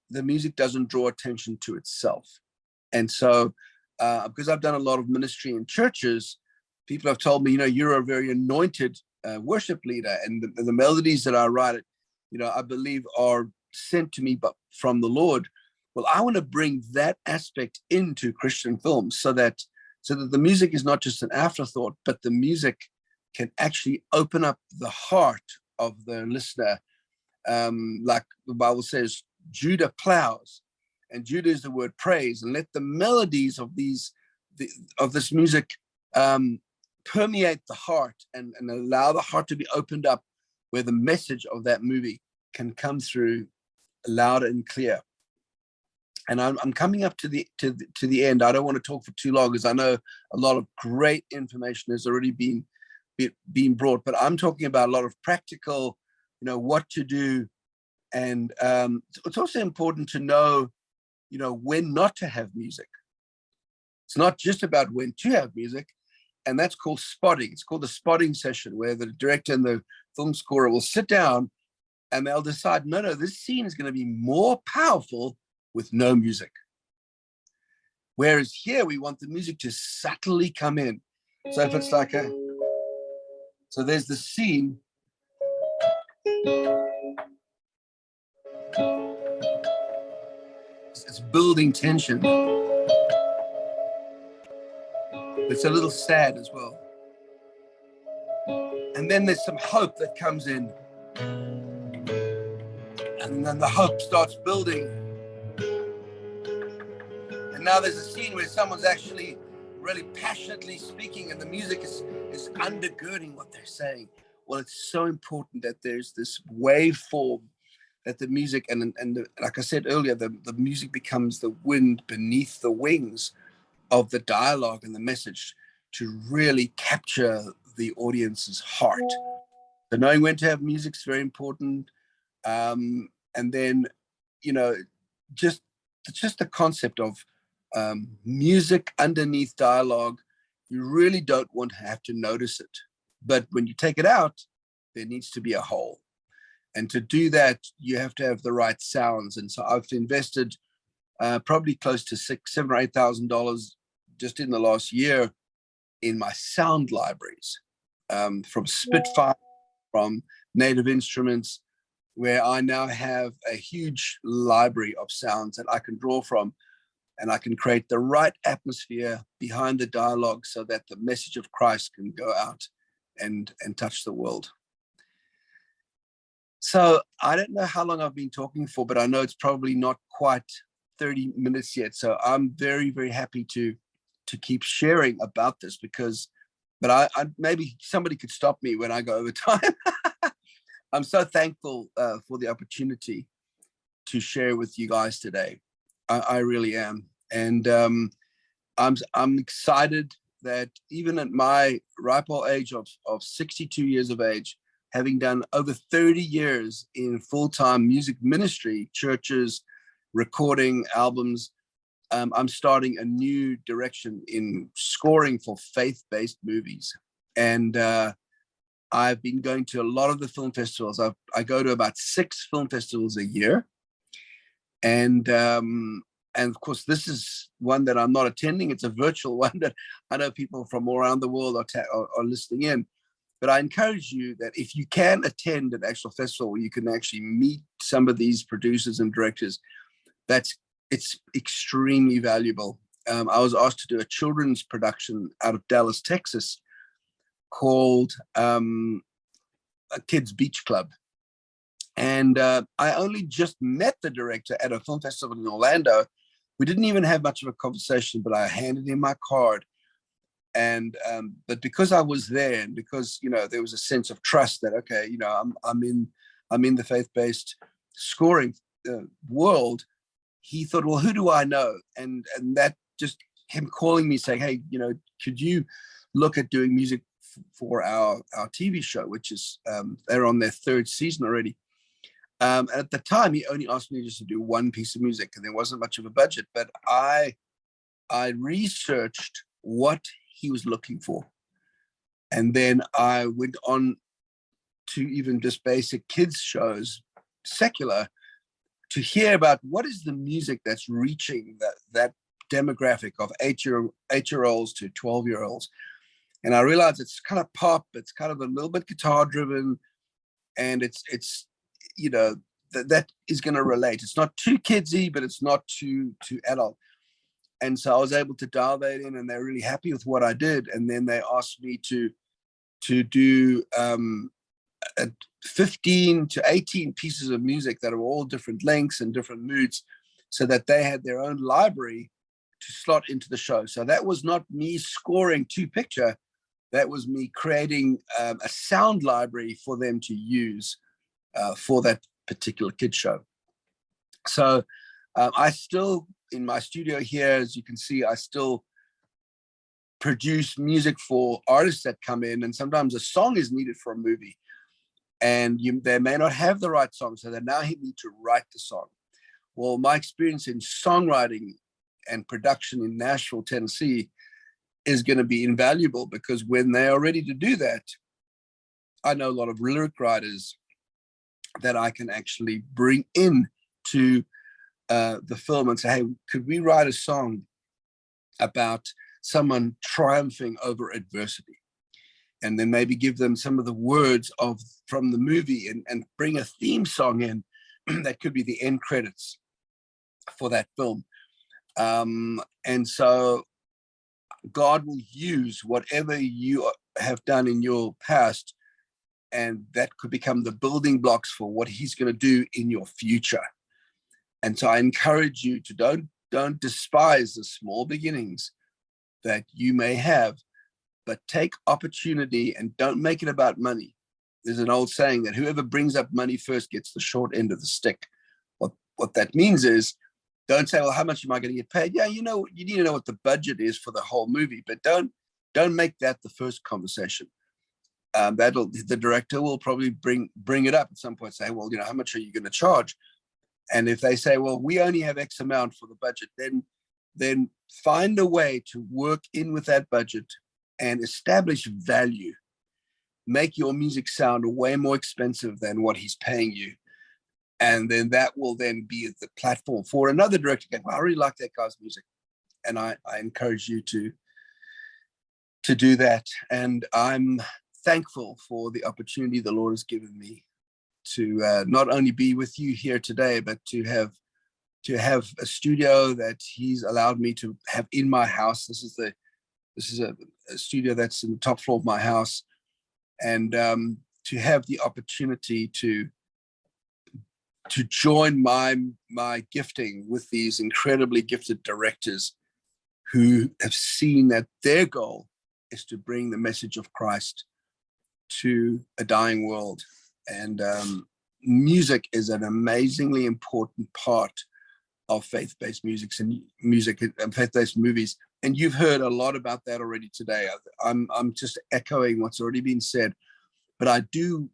the music doesn't draw attention to itself. And so, because I've done a lot of ministry in churches, people have told me, you're a very anointed worship leader, and the melodies that I write, I believe are sent to me but from the Lord. Well, I want to bring that aspect into Christian films so that the music is not just an afterthought, but the music can actually open up the heart of the listener. Like the Bible says, Judah plows, and Judah is the word praise, and let the melodies of this music permeate the heart and allow the heart to be opened up, where the message of that movie can come through loud and clear. And I'm coming up to the end. I don't want to talk for too long, because I know a lot of great information has already been brought, but I'm talking about a lot of practical, what to do. And it's also important to know, when not to have music. It's not just about when to have music, and that's called spotting. It's called the spotting session, where the director and the film scorer will sit down and they'll decide, no, this scene is going to be more powerful with no music. Whereas here we want the music to subtly come in. So if it's like so there's the scene. It's building tension. It's a little sad as well. And then there's some hope that comes in. And then the hope starts building. And now there's a scene where someone's actually really passionately speaking, and the music is undergirding what they're saying. Well, it's so important that there's this waveform, that the music, like I said earlier, the music becomes the wind beneath the wings of the dialogue and the message to really capture the audience's heart. So knowing when to have music is very important. And then, just the concept of music underneath dialogue, you really don't want to have to notice it. But when you take it out, there needs to be a hole. And to do that, you have to have the right sounds. And so I've invested probably close to $7,000 or $8,000 just in the last year in my sound libraries, from Spitfire, from Native Instruments, where I now have a huge library of sounds that I can draw from, and I can create the right atmosphere behind the dialogue so that the message of Christ can go out and touch the world. So I don't know how long I've been talking for, but I know it's probably not quite 30 minutes yet. So I'm very, very happy to keep sharing about this, but I maybe somebody could stop me when I go over time. I'm so thankful for the opportunity to share with you guys today. I really am. And I'm excited that even at my ripe old age of 62 years of age, having done over 30 years in full-time music ministry, churches, recording albums, I'm starting a new direction in scoring for faith-based movies. And I've been going to a lot of the film festivals. I go to about 6 film festivals a year. And of course, this is one that I'm not attending. It's a virtual one that I know people from all around the world are listening in. But I encourage you that if you can attend an actual festival where you can actually meet some of these producers and directors, it's extremely valuable. I was asked to do a children's production out of Dallas, Texas, called a Kids Beach Club. And I only just met the director at a film festival in Orlando. We didn't even have much of a conversation, but I handed him my card. And but because I was there, and because there was a sense of trust that okay, I'm in the faith-based scoring world. He thought, well, who do I know? And that just him calling me saying, hey, could you look at doing music for our TV show, which is they're on their 3rd season already. At the time, he only asked me just to do one piece of music, and there wasn't much of a budget. But I researched what he was looking for, and then I went on to even just basic kids shows, secular, to hear about what is the music that's reaching that demographic of 8-year-olds to 12-year-olds. And I realized it's kind of pop, it's kind of a little bit guitar driven, and it's that is going to relate. It's not too kidsy, but it's not too adult. And so I was able to dial that in, and they're really happy with what I did. And then they asked me to do 15 to 18 pieces of music that are all different lengths and different moods, so that they had their own library to slot into the show. So that was not me scoring to picture. That was me creating a sound library for them to use for that particular kid show. So I still, in my studio here, as you can see, I still produce music for artists that come in, and sometimes a song is needed for a movie, and they may not have the right song, so they now need to write the song. Well, my experience in songwriting and production in Nashville, Tennessee, is going to be invaluable, because when they are ready to do that, I know a lot of lyric writers that I can actually bring in to the film and say, hey, could we write a song about someone triumphing over adversity? And then maybe give them some of the words from the movie and bring a theme song in that could be the end credits for that film. And so God will use whatever you have done in your past, and that could become the building blocks for what he's going to do in your future. And so I encourage you to don't despise the small beginnings that you may have, but take opportunity and don't make it about money. There's an old saying that whoever brings up money first gets the short end of the stick. What that means is, don't say, well, how much am I going to get paid? Yeah, you need to know what the budget is for the whole movie, but don't make that the first conversation. The director will probably bring it up at some point, say, well, how much are you going to charge? And if they say, well, we only have X amount for the budget, then find a way to work in with that budget and establish value. Make your music sound way more expensive than what he's paying you. And then that will then be the platform for another director going, well, I really like that guy's music. And I encourage you to do that. And I'm thankful for the opportunity the Lord has given me to not only be with you here today, but to have a studio that he's allowed me to have in my house. This is a studio that's in the top floor of my house, and to have the opportunity to join my gifting with these incredibly gifted directors who have seen that their goal is to bring the message of Christ to a dying world. And music is an amazingly important part of faith-based music and faith-based movies. And you've heard a lot about that already today. I'm just echoing what's already been said, but I do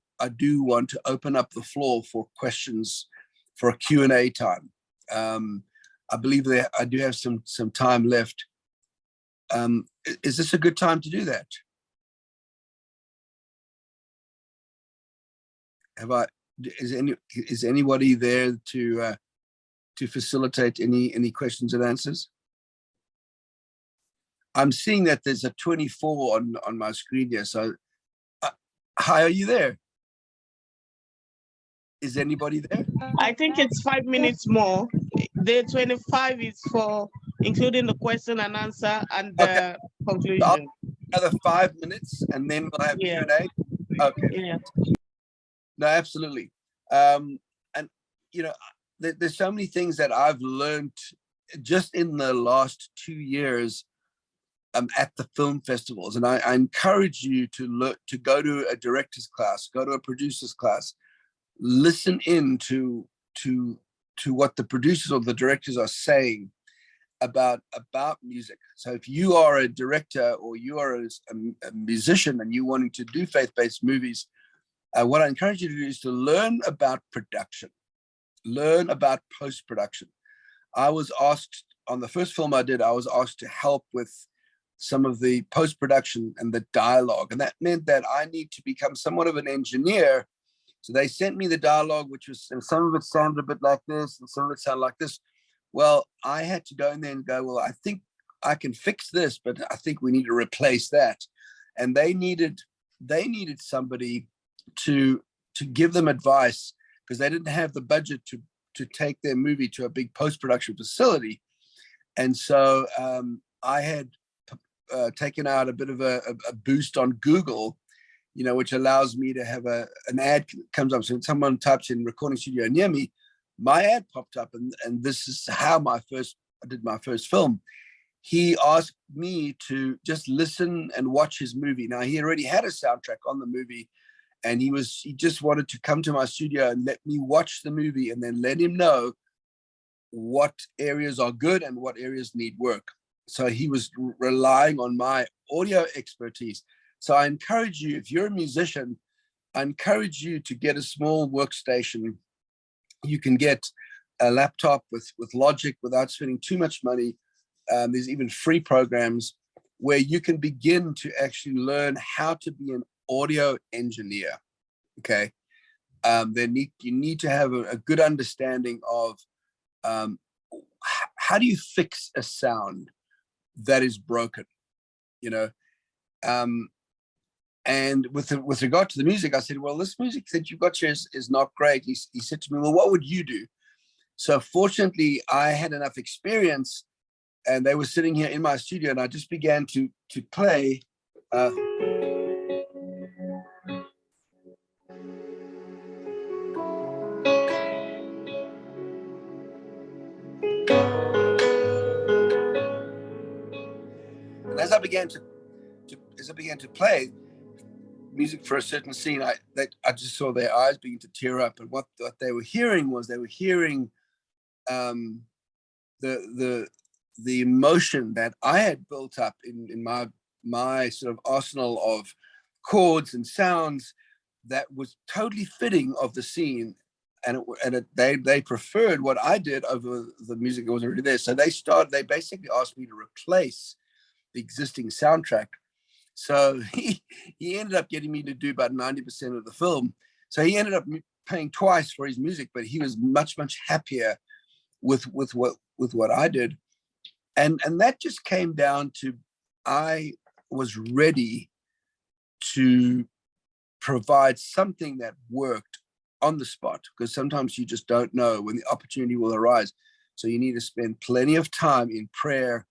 want to open up the floor for questions for a Q&A time. I believe that I do have some time left. Is this a good time to do that? Is anybody there to facilitate any questions and answers? I'm seeing that there's a 24 on my screen here. So, hi, are you there? Is anybody there? I think it's 5 minutes more. The 25 is for including the question and answer and the conclusion. Another 5 minutes, and then we'll have Yeah. Q&A. Okay. Yeah. No, absolutely. And you know, there's so many things that I've learned just in the last 2 years at the film festivals, and I encourage you to go to a director's class, go to a producer's class, listen in to what the producers or the directors are saying about music. So if you are a director or you are a musician and you're wanting to do faith-based movies, what I encourage you to do is to learn about production, learn about post-production. I was asked on the first film I did, I was asked to help with some of the post-production and the dialogue. And that meant that I need to become somewhat of an engineer. So they sent me the dialogue, which was, and some of it sounded a bit like this, and some of it sounded like this. Well, I had to go in there and go, well, I think I can fix this, but I think we need to replace that. And they needed somebody to give them advice, because they didn't have the budget to take their movie to a big post-production facility. And so I had taken out a bit of a boost on Google, you know, which allows me to have an ad comes up. So when someone types in recording studio near me, my ad popped up, and this is how I did my first film. He asked me to just listen and watch his movie. Now, he already had a soundtrack on the movie, and he just wanted to come to my studio and let me watch the movie and then let him know what areas are good and what areas need work. So he was relying on my audio expertise. So I encourage you, if you're a musician, I encourage you to get a small workstation. You can get a laptop with Logic without spending too much money. There's even free programs where you can begin to actually learn how to be an audio engineer. Okay. You need to have a good understanding of how do you fix a sound that is broken, you know. And with regard to the music, I said, well, this music that you've got here is not great. He said to me, well, what would you do? So fortunately, I had enough experience, and they were sitting here in my studio, and I just began to play. And as I began to play music for a certain scene, I just saw their eyes begin to tear up. And what they were hearing was the emotion that I had built up in my sort of arsenal of chords and sounds that was totally fitting of the scene. And they preferred what I did over the music that was already there. So they basically asked me to replace the existing soundtrack. So he ended up getting me to do about 90% of the film. So he ended up paying twice for his music, but he was much happier with what I did. And that just came down to, I was ready to provide something that worked on the spot, because sometimes you just don't know when the opportunity will arise. So you need to spend plenty of time in prayer,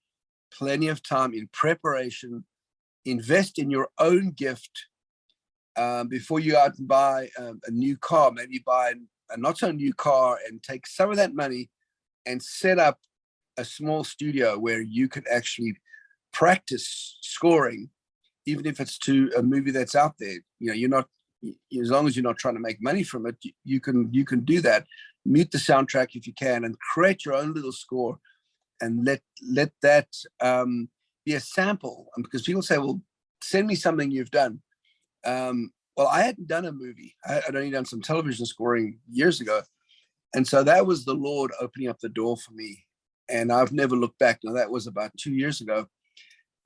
plenty of time in preparation, invest in your own gift before you go out and buy a new car. Maybe buy a not so new car and take some of that money and set up a small studio where you could actually practice scoring, even if it's to a movie that's out there. You know, you're not, as long as you're not trying to make money from it, you can do that. Mute the soundtrack if you can, and create your own little score, and let that be a sample. And because people say, well, send me something you've done. Well, I hadn't done a movie. I'd only done some television scoring years ago. And so that was the Lord opening up the door for me. And I've never looked back. Now, that was about 2 years ago.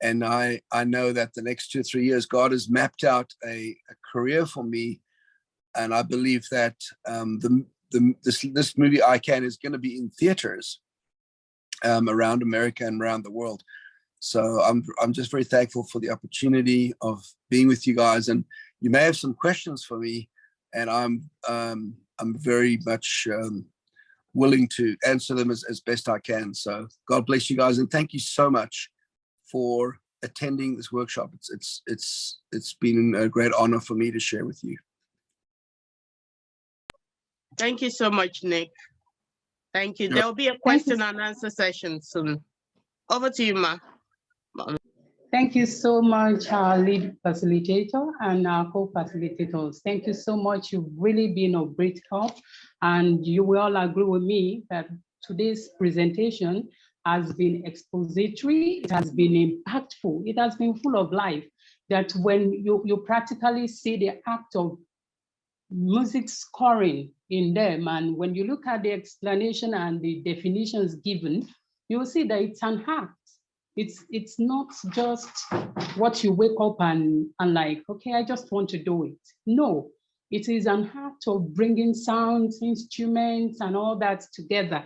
And I know that the next 2 or 3 years, God has mapped out a career for me. And I believe that the this movie ICANN is going to be in theaters around America and around the world. So I'm just very thankful for the opportunity of being with you guys, and you may have some questions for me, and I'm very much willing to answer them as best I can. So God bless you guys, and thank you so much for attending this workshop. It's been a great honor for me to share with you. Thank you so much, Nick. Thank you. Sure. There will be a question and answer session soon. Over to you, Ma. Thank you so much, our lead facilitator and our co-facilitators. Thank you so much. You've really been of great help, and you will all agree with me that today's presentation has been expository, it has been impactful, it has been full of life, that when you practically see the act of music scoring in them, and when you look at the explanation and the definitions given, you'll see that it's an act. It's not just what you wake up and like, okay, I just want to do it. No, it is an act of bringing sounds, instruments, and all that together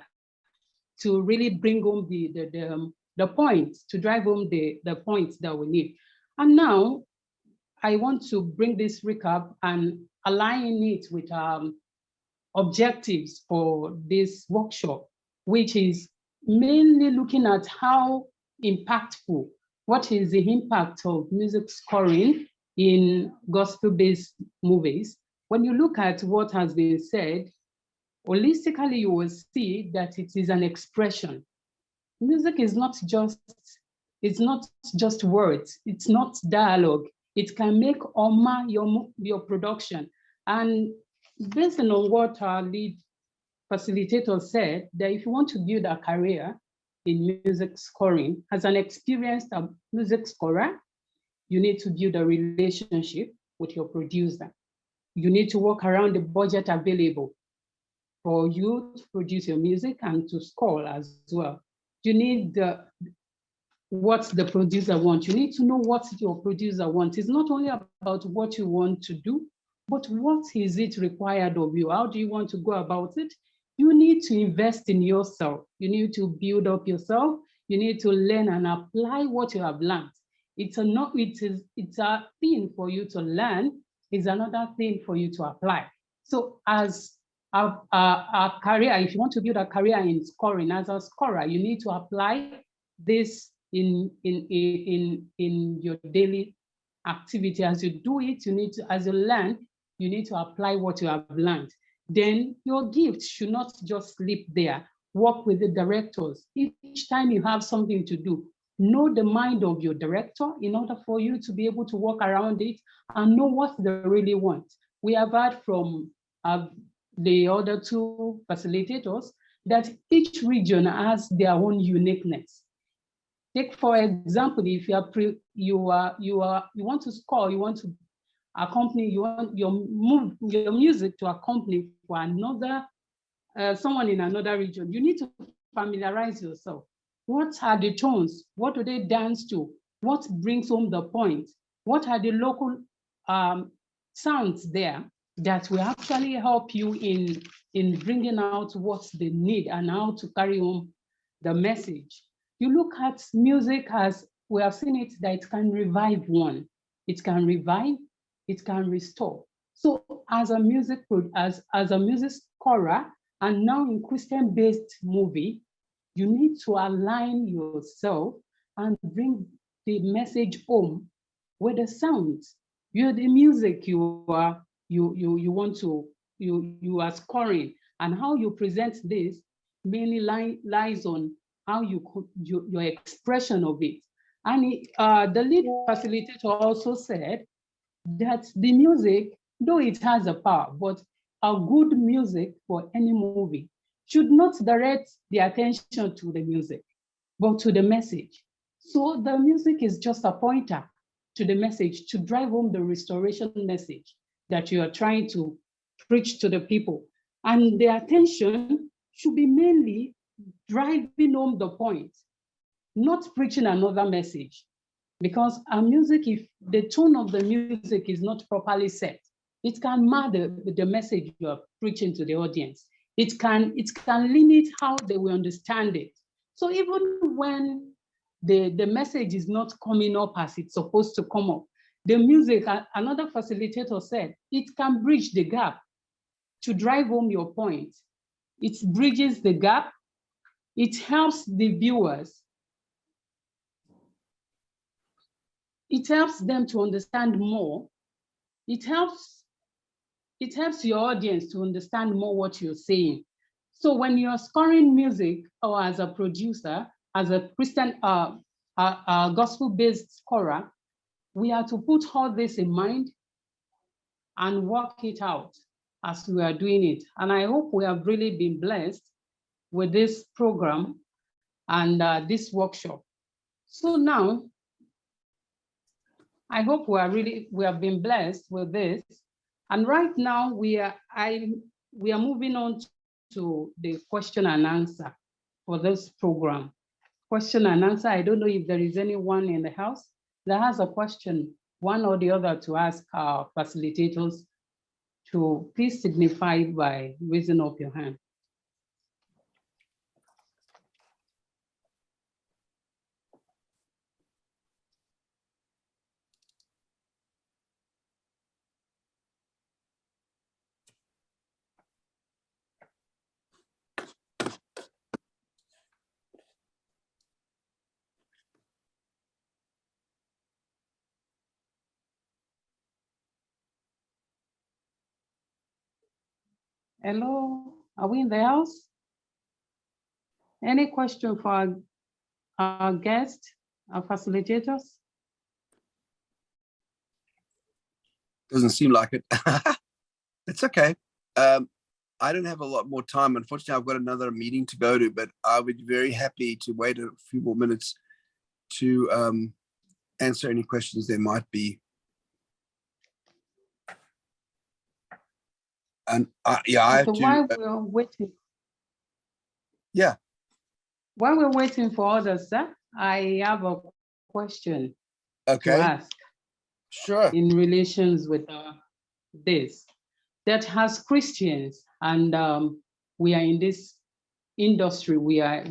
to really bring home the point, to drive home the points that we need. And now I want to bring this recap and align it with objectives for this workshop, which is mainly looking at how impactful, what is the impact of music scoring in gospel-based movies. When you look at what has been said, holistically, you will see that it is an expression. Music is not just, it's not just words, it's not dialogue. It can make or mar your production. And based on what our lead facilitator said, that if you want to build a career in music scoring, as an experienced music scorer, you need to build a relationship with your producer. You need to work around the budget available for you to produce your music and to score as well. You need what the producer wants. You need to know what your producer wants. It's not only about what you want to do, but what is it required of you? How do you want to go about it? You need to invest in yourself. You need to build up yourself. You need to learn and apply what you have learned. It's a thing for you to learn. It's another thing for you to apply. So as a career, if you want to build a career in scoring, as a scorer, you need to apply this in your daily activity. As you do it, you need to, as you learn, you need to apply what you have learned. Then your gift should not just sleep there. Work with the directors. Each time you have something to do, know the mind of your director in order for you to be able to work around it and know what they really want. We have heard from the other two facilitators that each region has their own uniqueness. Take for example, if you want to score, you want to accompany, you want your music to accompany for another someone in another region, you need to familiarize yourself. What are the tones? What do they dance to? What brings home the point? What are the local sounds there that will actually help you in bringing out what they need and how to carry home the message? You look at music as we have seen it, that it can revive one. It can revive, it can restore. So as a music scorer, and now in Christian-based movie, you need to align yourself and bring the message home with the sounds. You're the music you are scoring, and how you present this mainly lies on how your expression of it. And the lead facilitator also said that the music, though it has a power, but a good music for any movie should not direct the attention to the music, but to the message. So the music is just a pointer to the message, to drive home the restoration message that you are trying to preach to the people. And the attention should be mainly driving home the point, not preaching another message. Because our music, if the tone of the music is not properly set, it can mar the message you are preaching to the audience. it can limit how they will understand it. So even when the message is not coming up as it's supposed to come up, the music, another facilitator said, it can bridge the gap to drive home your point. It bridges the gap. It helps the viewers. It helps them to understand more. It helps your audience to understand more what you're saying. So when you're scoring music, or as a producer, as a Christian gospel-based scorer, we are to put all this in mind and work it out as we are doing it. And I hope we have really been blessed with this program and this workshop. So now, I hope we have been blessed with this. And right now we are moving on to the question and answer for this program. Question and answer. I don't know if there is anyone in the house that has a question, one or the other, to ask our facilitators. To please signify by raising up your hand. Hello, are we in the house? Any question for our guest, our facilitators? Doesn't seem like it. It's okay. I don't have a lot more time. Unfortunately, I've got another meeting to go to, but I would be very happy to wait a few more minutes to answer any questions there might be. And yeah, I have to. While we're waiting. Yeah. While we're waiting for others, I have a question to ask. Sure. In relations with this, that as Christians, and we are in this industry, we are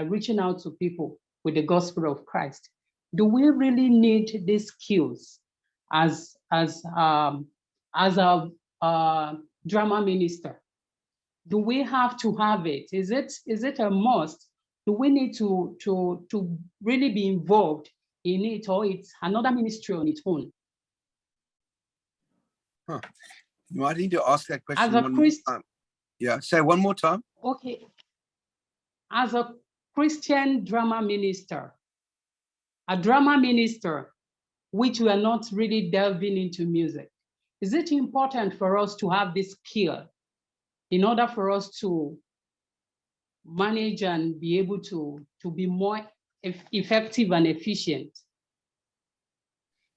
reaching out to people with the gospel of Christ. Do we really need these skills as a drama minister? Do we have to have it? Is it a must? Do we need to really be involved in it, or it's another ministry on its own? Huh. You might need to ask that question As a one more time. Yeah, say one more time. Okay. As a Christian drama minister, a drama minister, which we are not really delving into music, is it important for us to have this skill in order for us to manage and be able to be more effective and efficient?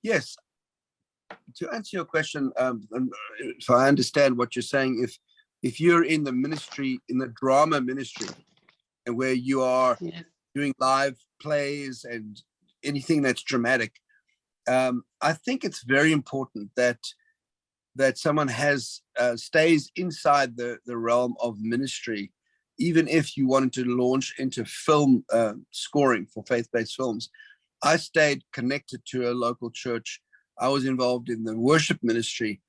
Yes. To answer your question, if I understand what you're saying, if you're in the ministry, in the drama ministry, and where you are doing live plays and anything that's dramatic, I think it's very important that someone stays inside the realm of ministry, even if you wanted to launch into film scoring for faith-based films. I stayed connected to a local church. I was involved in the worship ministry,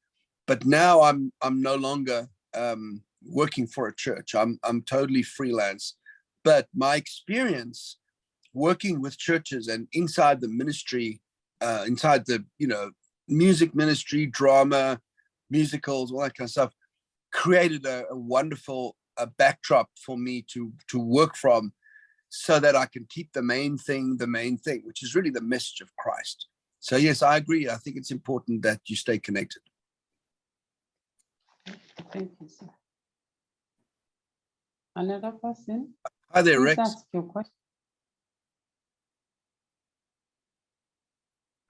but now I'm no longer working for a church. I'm totally freelance. But my experience working with churches and inside the ministry, inside the music ministry, drama, musicals, all that kind of stuff, created a wonderful backdrop for me to work from, so that I can keep the main thing, which is really the message of Christ. So yes, I agree. I think it's important that you stay connected. Thank you, sir. Another person? Hi there, Please Rex. ask your question.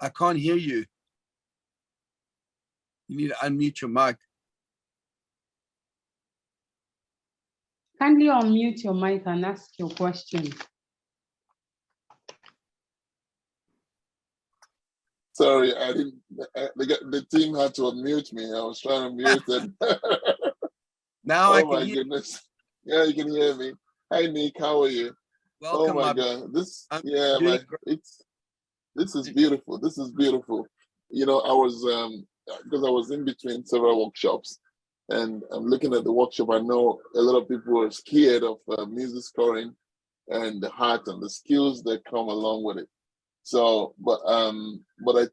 I can't hear you. You need to unmute your mic. Kindly unmute your mic and ask your question. Sorry, I didn't. The team had to unmute me. I was trying to mute it. Now I Oh can my hear. goodness. Yeah, you can hear me. Hi Nick, how are you? Oh Welcome, my my. God. I'm Yeah, doing this is great. beautiful. This is beautiful. You know, I was because I was in between several workshops, and I'm looking at the workshop. I know a lot of people are scared of music scoring and the heart and the skills that come along with it. So, but I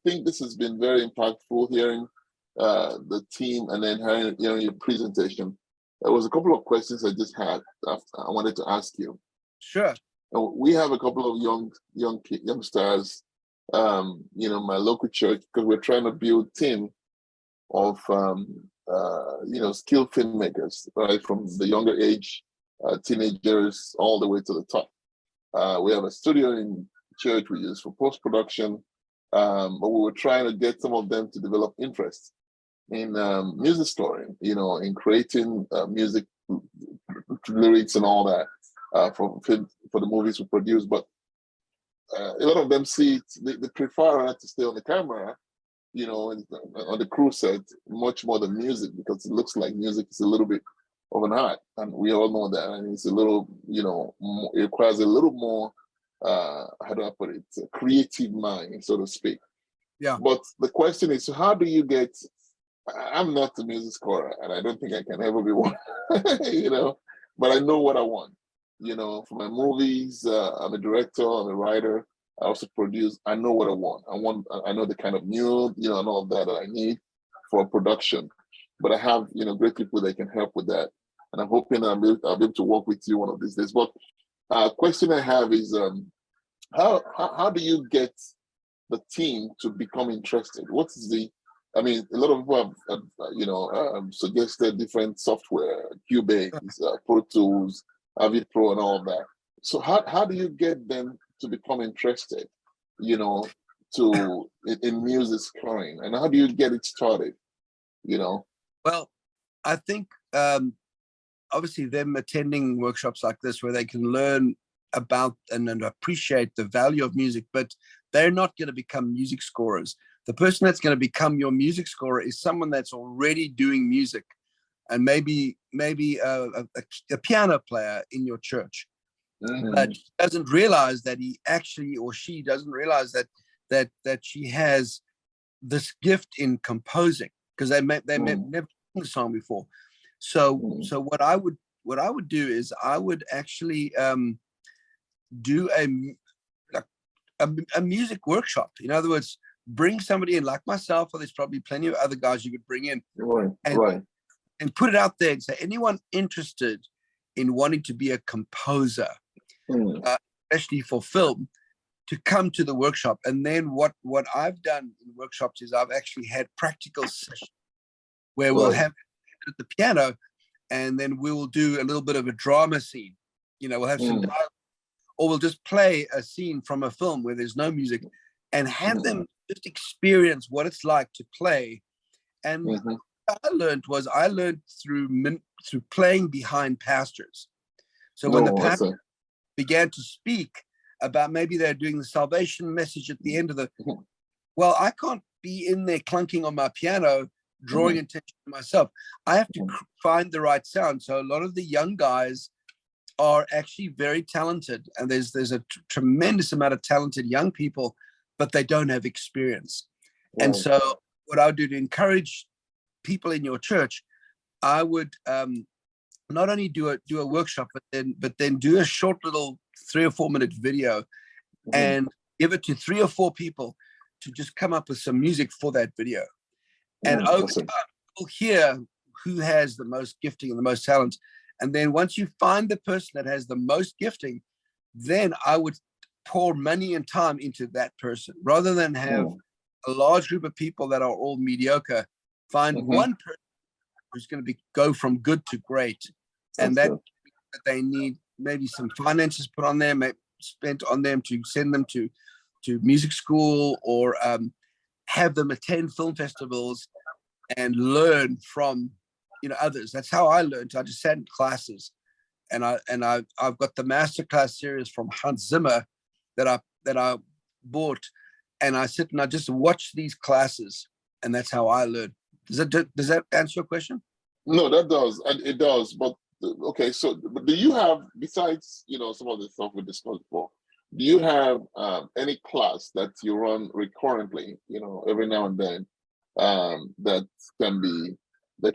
think this has been very impactful hearing the team and then hearing your presentation. There was a couple of questions I just had after I wanted to ask you. Sure. We have a couple of young stars, my local church, because we're trying to build team of skilled filmmakers, right, from the younger age, teenagers, all the way to the top. We have a studio in church we use for post-production, but we were trying to get some of them to develop interest in music scoring, in creating music lyrics and all that for the movies we produce. But a lot of them they prefer to stay on the camera, on the crew set, much more than music, because it looks like music is a little bit of an art, and we all know that, and it's a little, it requires a little more, how do I put it, a creative mind, so to speak. Yeah. But the question is, how do you get? I'm not a music scorer, and I don't think I can ever be one, but I know what I want. For my movies, I'm a director, I'm a writer, I also produce. I know what I want. I know the kind of mood, and all of that I need for production. But I have, great people that can help with that. And I'm hoping I'll be able to work with you one of these days. But question I have is, how do you get the team to become interested? What is a lot of people have suggested different software, Cubase, Pro Tools, Avid Pro, and all of that. So how do you get them to become interested, in music scoring, and how do you get it started? Well, I think obviously them attending workshops like this where they can learn about and appreciate the value of music, but they're not going to become music scorers. The person that's going to become your music scorer is someone that's already doing music, and maybe a piano player in your church, but doesn't realize that he actually, or she doesn't realize that she has this gift in composing, because they never seen the song before. So what I would do is I would actually do a music workshop. In other words, bring somebody in like myself, or there's probably plenty of other guys you could bring in, and put it out there and say, anyone interested in wanting to be a composer, especially for film, to come to the workshop. And then what I've done in workshops is I've actually had practical sessions where we'll have at the piano, and then we will do a little bit of a drama scene. We'll have some dialogue, or we'll just play a scene from a film where there's no music, and have them just experience what it's like to play. And what I learned through playing behind pastors. So when the pastor began to speak about, maybe they're doing the salvation message at the end of the, well, I can't be in there clunking on my piano, drawing attention to myself. I have to find the right sound. So a lot of the young guys are actually very talented, and there's a tremendous amount of talented young people, but they don't have experience. And so what I would do to encourage people in your church, I would not only do a workshop, but then do a short little 3 or 4 minute video and give it to 3 or 4 people to just come up with some music for that video. And over time, you'll hear who has the most gifting and the most talent. And then once you find the person that has the most gifting, then I would pour money and time into that person, rather than have a large group of people that are all mediocre. Find one person who's going to go from good to great. And that they need maybe some finances put on them, spent on them, to send them to music school, or have them attend film festivals and learn from others. That's how I learned. I just sat in classes, and I've got the masterclass series from Hans Zimmer that I bought, and I sit and I just watch these classes, and that's how I learn. Does that answer your question? No, that does, and it does. But okay, so but do you have, besides some of the stuff we discussed before, do you have any class that you run recurrently, every now and then, that can be that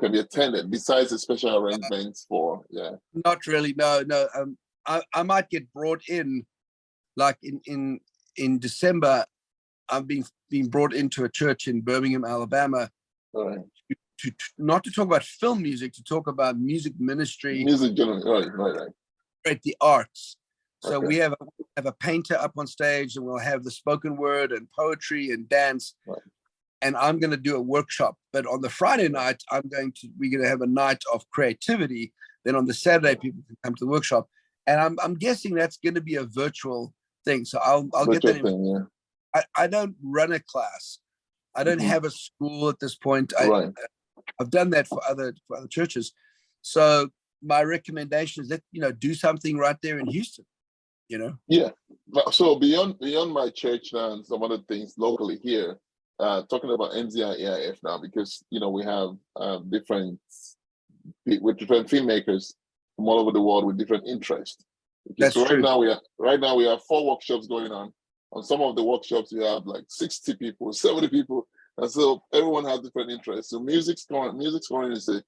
can be attended besides the special arrangements for Not really. No, no. I might get brought in, like in December. I'm being brought into a church in Birmingham, Alabama, all right. to not to talk about film music, to talk about music ministry, Music generally, right. create the arts. So Okay. we have a painter up on stage, and we'll have the spoken word and poetry and dance. Right. And I'm going to do a workshop. But on the Friday night, we're going to have a night of creativity. Then on the Saturday, people can come to the workshop. And I'm guessing that's going to be a virtual thing. So I'll get that. I don't run a class. I don't have a school at this point. Right. I've done that for other churches. So my recommendation is that do something right there in Houston. Yeah. So beyond my church now and some other things locally here, talking about NZI AIF now, because we have different filmmakers from all over the world with different interests. That's so true. Right now we have 4 workshops going on. On some of the workshops, you have like 60 people, 70 people, and so everyone has different interests. So music scoring is an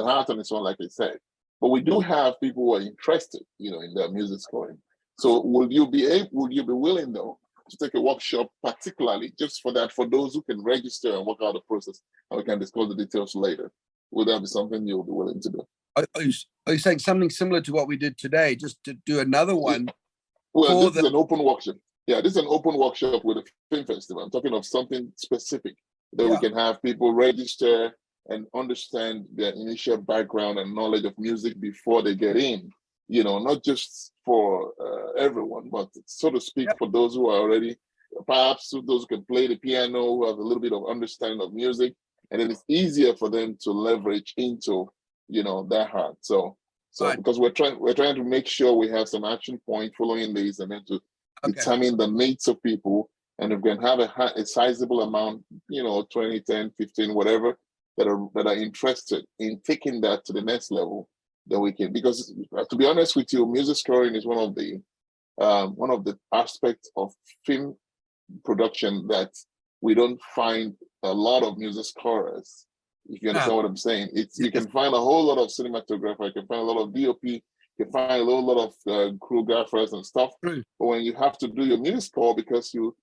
art on its own, like I said. But we do have people who are interested, in their music scoring. So would you be willing though to take a workshop particularly just for that, for those who can register and work out the process, and we can discuss the details later? Would that be something you'll be willing to do? Are you saying something similar to what we did today, just to do another one? Well, this is an open workshop. Yeah, this is an open workshop with a film festival. I'm talking of something specific that we can have people register and understand their initial background and knowledge of music before they get in. Not just for everyone, but so to speak, for those who are already, perhaps those who can play the piano, who have a little bit of understanding of music, and then it's easier for them to leverage into, their heart. So right. Because we're trying to make sure we have some action point following these, and then to determine the needs of people, and if we can have a sizable amount, 20, 10, 15, whatever, that are interested in taking that to the next level, then we can. Because to be honest with you, music scoring is one of the aspects of film production that we don't find a lot of music scorers. If you understand what I'm saying, you can find a whole lot of cinematographer, you can find a lot of DOP, you can find a whole lot of choreographers and stuff. But when you have to do your music score, because you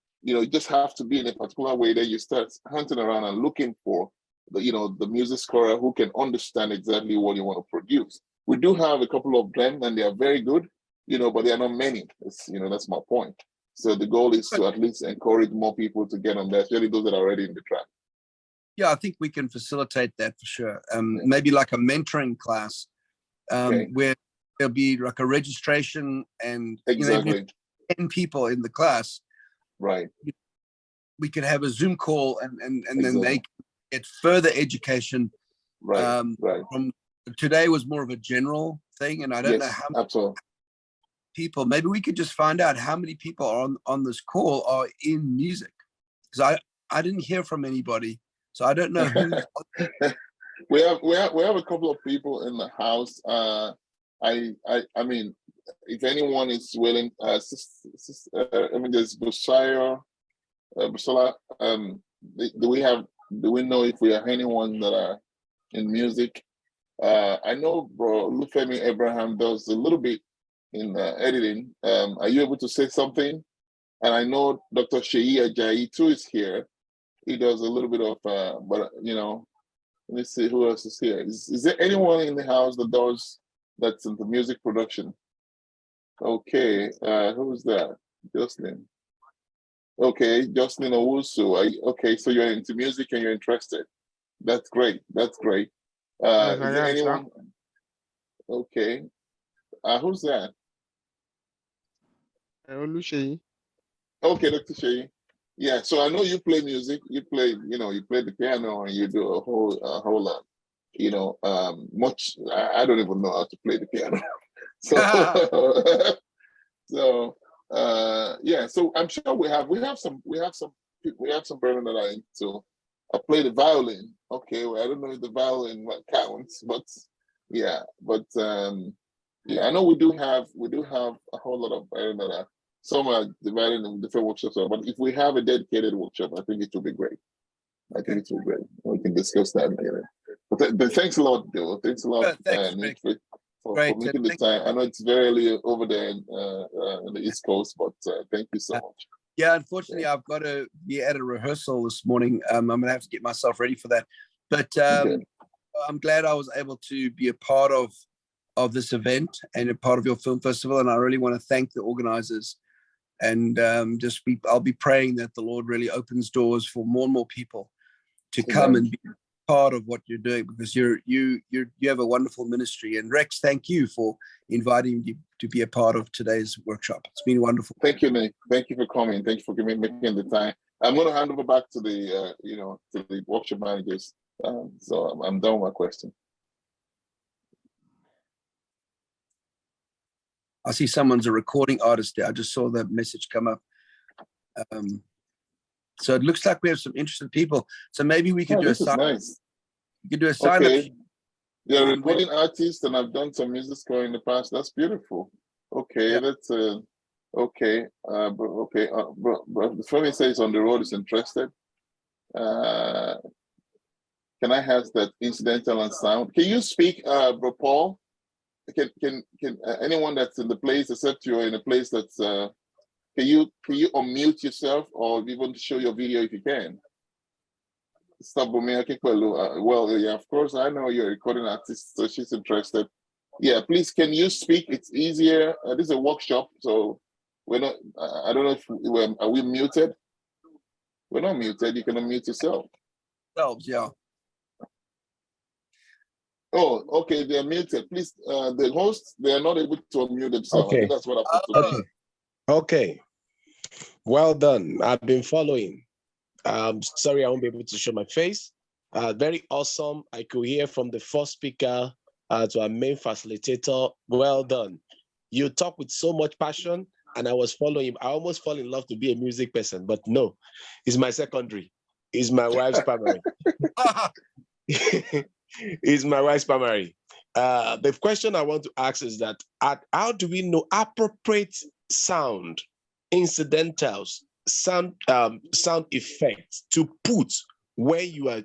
just have to be in a particular way, that you start hunting around and looking for the music scorer who can understand exactly what you want to produce. We do have a couple of them, and they are very good, but they are not many. That's my point. So the goal is to at least encourage more people to get on there, especially those that are already in the track. Yeah, I think we can facilitate that for sure. Maybe like a mentoring class, where there'll be like a registration and exactly 10 people in the class. Right. We could have a Zoom call, and then they get further education. Right. From today was more of a general thing, and I don't know how many people. Maybe we could just find out how many people are on this call are in music, because I didn't hear from anybody. So I don't know who. we have a couple of people in the house. I mean, if anyone is willing, there's Busaya. Do we know if we have anyone that are in music? I know Bro Lufemi Abraham does a little bit in editing. Are you able to say something? And I know Dr. Sheyi Ajayi too is here. He does a little bit of, but let me see who else is here. Is there anyone in the house that's into music production? Okay, who's that? Jocelyn. Okay, Jocelyn Owusu. Okay, so you're into music and you're interested. That's great. Is there anyone? Okay. Who's that? Oluseyi. Okay, Dr. Sheyi. Yeah, so I know you play music. You play the piano, and you do a whole lot. Much. I don't even know how to play the piano. So I'm sure we have some brethren that are into I play the violin. Okay, well, I don't know if the violin counts, but yeah, yeah, I know we do have a whole lot of, I don't know, that some are divided in different workshops, but if we have a dedicated workshop, I think it will be great. I think it will be great. We can discuss that later. But thanks a lot, Bill. Thanks a lot, Thanks, Nick, Rick. for Great. making the time. I know it's very early over there in the East Coast, but thank you so much. Yeah, unfortunately, I've got to be at a rehearsal this morning. I'm going to have to get myself ready for that. But Okay. I'm glad I was able to be a part of this event and a part of your film festival. And I really want to thank the organizers. And I'll be praying that the Lord really opens doors for more and more people to come and be part of what you're doing, because you have a wonderful ministry. And Rex, thank you for inviting me to be a part of today's workshop. It's been wonderful. Thank you, Nick. Thank you for coming. Thank you for making the time. I'm going to hand over back to the to the workshop managers. So I'm done with my question. I see someone's a recording artist there. I just saw that message come up. So it looks like we have some interested people. So maybe we could do a sign. Nice. You could do a sign up. Yeah, recording artist, and I've done some music score in the past. That's beautiful. Okay, yeah. That's okay. Okay, the film says on the road is interested. Can I have that incidental and sound? Can you speak, Bro Paul? Can anyone that's in the place, except you're in a place that's can you unmute yourself or even show your video if you can? Well, yeah, of course, I know you're a recording artist, so she's interested. Yeah, please, can you speak? It's easier. This is a workshop, so we're not, I don't know if are we muted? We're not muted. You can unmute yourself. Yeah. Oh, okay, they're muted. Please, the hosts, they are not able to unmute themselves. Okay. I think that's what happened to me. Okay. Well done. I've been following. Sorry, I won't be able to show my face. Very awesome. I could hear from the first speaker to our main facilitator. Well done. You talk with so much passion, and I was following him. I almost fall in love to be a music person, but no, it's my secondary. It's my wife's primary. It's my wife's primary. The question I want to ask is that how do we know appropriate sound, incidentals, sound effects to put when you are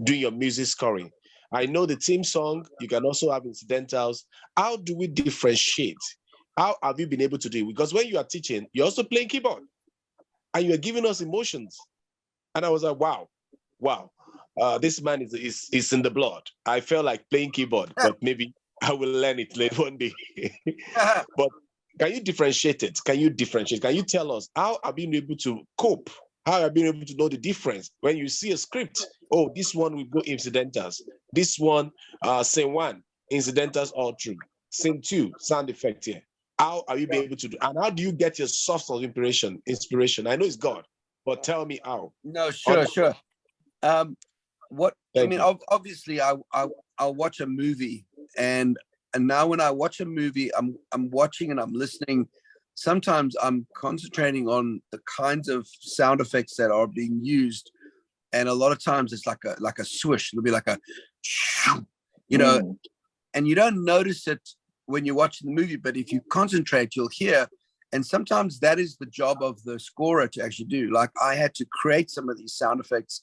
doing your music scoring? I know the theme song, you can also have incidentals. How do we differentiate? How have you been able to do it? Because when you are teaching, you're also playing keyboard and you're giving us emotions. And I was like, wow. This man is in the blood. I felt like playing keyboard, but maybe I will learn it later one day. But can you differentiate it? Can you tell us how have you been able to cope? How have you been able to know the difference when you see a script? Oh, this one will go incidentals. This one, scene 1, incidentals all through. Scene 2, sound effect here. How are you be able to do? And how do you get your source of inspiration? I know it's God, but tell me how. No, sure. Obviously, I'll watch a movie, and now when I watch a movie, I'm watching and I'm listening. Sometimes I'm concentrating on the kinds of sound effects that are being used, and a lot of times it's like a swish. It'll be like a, and you don't notice it when you're watching the movie, but if you concentrate, you'll hear. And sometimes that is the job of the scorer to actually do. Like I had to create some of these sound effects,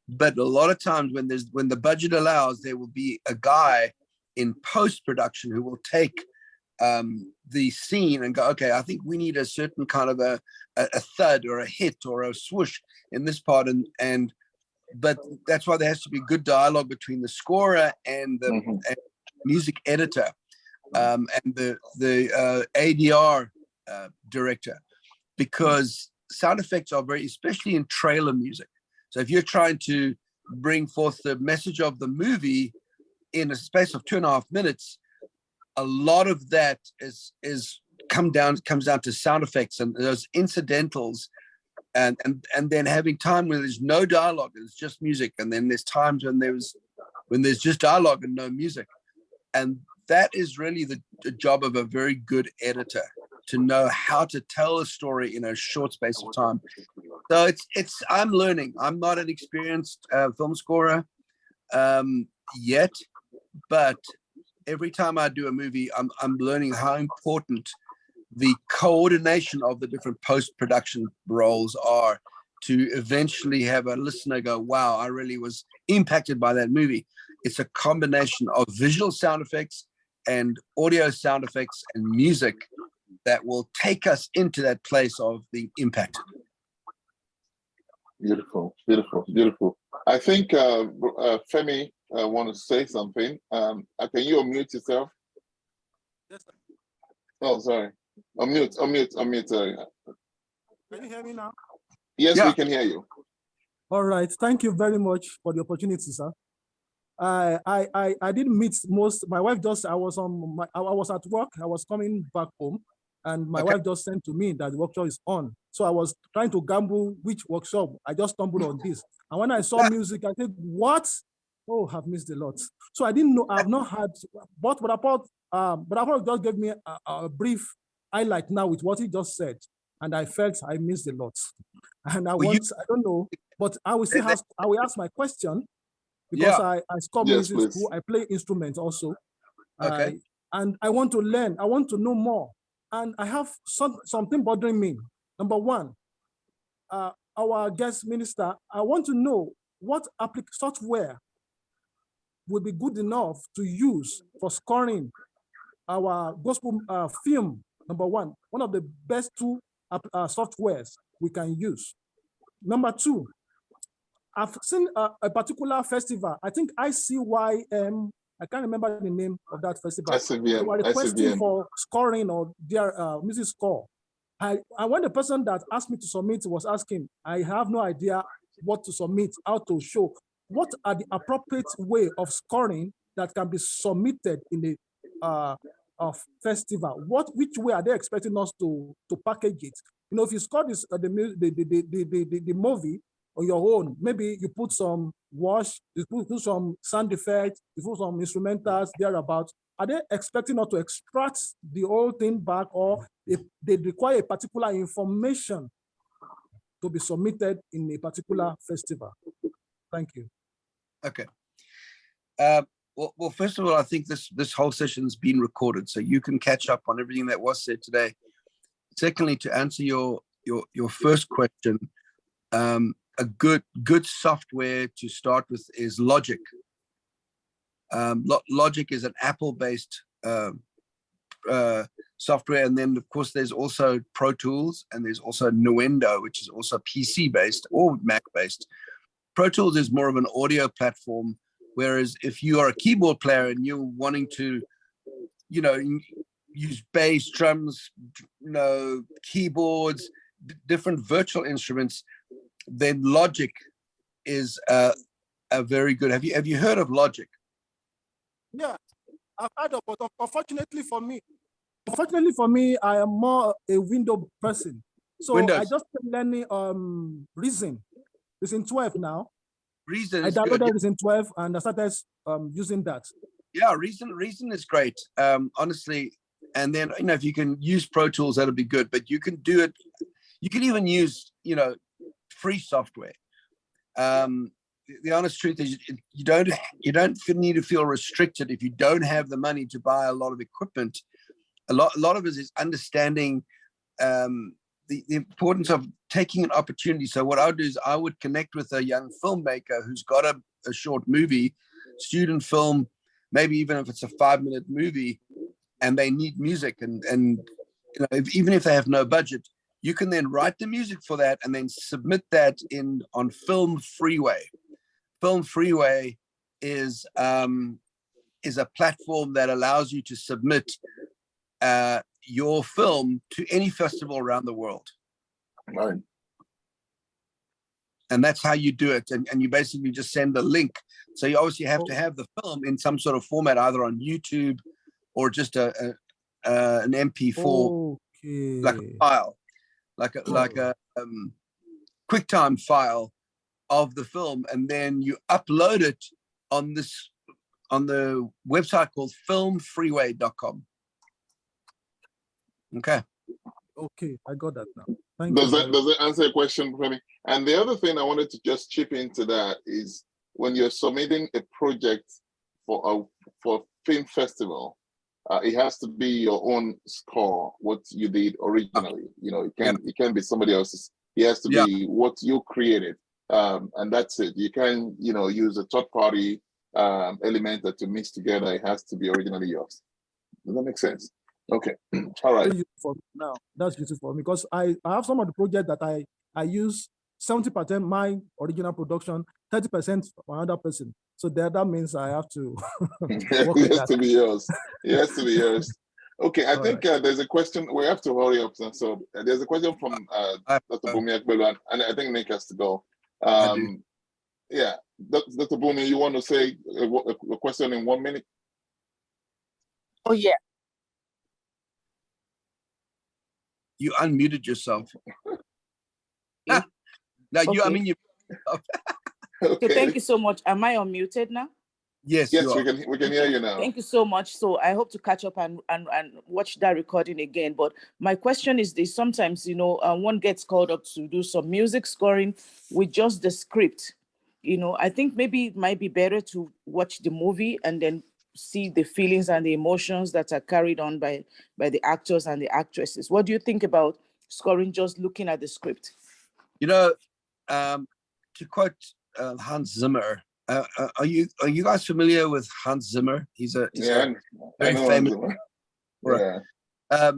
but a lot of times when the budget allows, there will be a guy in post-production who will take the scene and go, okay, I think we need a certain kind of a thud or a hit or a swoosh in this part. But that's why there has to be good dialogue between the scorer and the and music editor and the ADR director, because sound effects are very, especially in trailer music. So if you're trying to bring forth the message of the movie in a space of 2.5 minutes, a lot of that comes down to sound effects and those incidentals, and then having time when there's no dialogue, it's just music, and then there's times when there's just dialogue and no music, and that is really the job of a very good editor, to know how to tell a story in a short space of time. So I'm learning. I'm not an experienced film scorer yet, but every time I do a movie, I'm learning how important the coordination of the different post-production roles are to eventually have a listener go, wow, I really was impacted by that movie. It's a combination of visual sound effects and audio sound effects and music that will take us into that place of being impacted. Beautiful, beautiful, beautiful. I think Femi want to say something. Can you unmute yourself? Yes, sir. Oh, sorry. Unmute. Can you hear me now? Yes, Yeah. we can hear you. All right. Thank you very much for the opportunity, sir. I didn't meet most. My wife just. I was at work. I was coming back home, and my wife just sent to me that the workshop is on. So I was trying to gamble which workshop. I just stumbled on this, and when I saw music, I said, "What? Oh, I've missed a lot." So I didn't know. I've not had. But Apart just gave me a brief highlight now with what he just said, and I felt I missed a lot. And I don't know, but I will still ask. I will ask my question. Because I score music school, I play instruments also. Okay. And I want to learn, I want to know more. And I have something bothering me. Number one, our guest minister, I want to know what software would be good enough to use for scoring our gospel film. Number one of the best two softwares we can use. Number two, I've seen a particular festival. I think ICYM. I can't remember the name of that festival. ICBM. They were requesting for scoring or their music score. And when the person that asked me to submit was asking, I have no idea what to submit, how to show. What are the appropriate way of scoring that can be submitted in a festival? Which way are they expecting us to package it? You know, if you score this the movie on your own, maybe you put some wash, you put some sound effects, you put some instrumentals thereabouts. Are they expecting us to extract the whole thing back, or they require a particular information to be submitted in a particular festival? Thank you. Okay. Well, first of all, I think this whole session's been recorded, so you can catch up on everything that was said today. Secondly, to answer your first question, a good software to start with is Logic. Logic is an Apple-based software, and then of course there's also Pro Tools, and there's also Nuendo, which is also PC-based or Mac-based. Pro Tools is more of an audio platform, whereas if you are a keyboard player and you're wanting to, use bass, drums, keyboards, different virtual instruments, then Logic is a very good. Have you heard of Logic? Yeah, I've heard of, but unfortunately for me, I am more a Windows person. So Windows. I just learning Reason. Reason 12 now. Reason. I downloaded Reason 12 and I started using that. Yeah, Reason is great. Honestly, and then if you can use Pro Tools, that'll be good. But you can do it. You can even use free software. The honest truth is you don't need to feel restricted if you don't have the money to buy a lot of equipment. A lot of it is understanding the importance of taking an opportunity. So what I would do is I would connect with a young filmmaker who's got a short movie, student film, maybe even if it's a 5-minute movie, and they need music, and even if they have no budget, you can then write the music for that and then submit that on Film Freeway. Film Freeway is a platform that allows you to submit your film to any festival around the world. Right. And that's how you do it. And you basically just send a link. So you obviously have to have the film in some sort of format, either on YouTube or just an MP4, like a file, like a QuickTime file of the film, and then you upload it on the website called filmfreeway.com. Okay. Okay, I got that now. Thank Does you. that answer your question, Femi? And the other thing I wanted to just chip into that is when you're submitting a project for a film festival, it has to be your own score, what you did originally. You know, it can't be somebody else's. It has to be what you created, and that's it. You can't, you know, use a third party element that to mix together. It has to be originally yours. Does that make sense? Okay, all right. Now that's useful for me because I have some of the projects that I use 70% my original production, 30% for another person. So that means I have to work It on has that. to be yours. It has to be yours. Okay, I All think there's a question. We have to hurry up. So there's a question from Dr. Bumi Akbelu, and I think Nick has to go. Yeah, Dr. Bumi, you want to say a question in 1 minute? Oh, yeah. You unmuted yourself. No, you. I mean, you. Okay. So thank you so much. Am I unmuted now? Yes, yes, we can hear you now. Thank you so much. So I hope to catch up and watch that recording again. But my question is this: sometimes, you know, one gets called up to do some music scoring with just the script. You know, I think maybe it might be better to watch the movie and then see the feelings and the emotions that are carried on by the actors and the actresses. What do you think about scoring just looking at the script? You know, to quote Hans Zimmer, are you guys familiar with Hans Zimmer? He's a very famous. Yeah.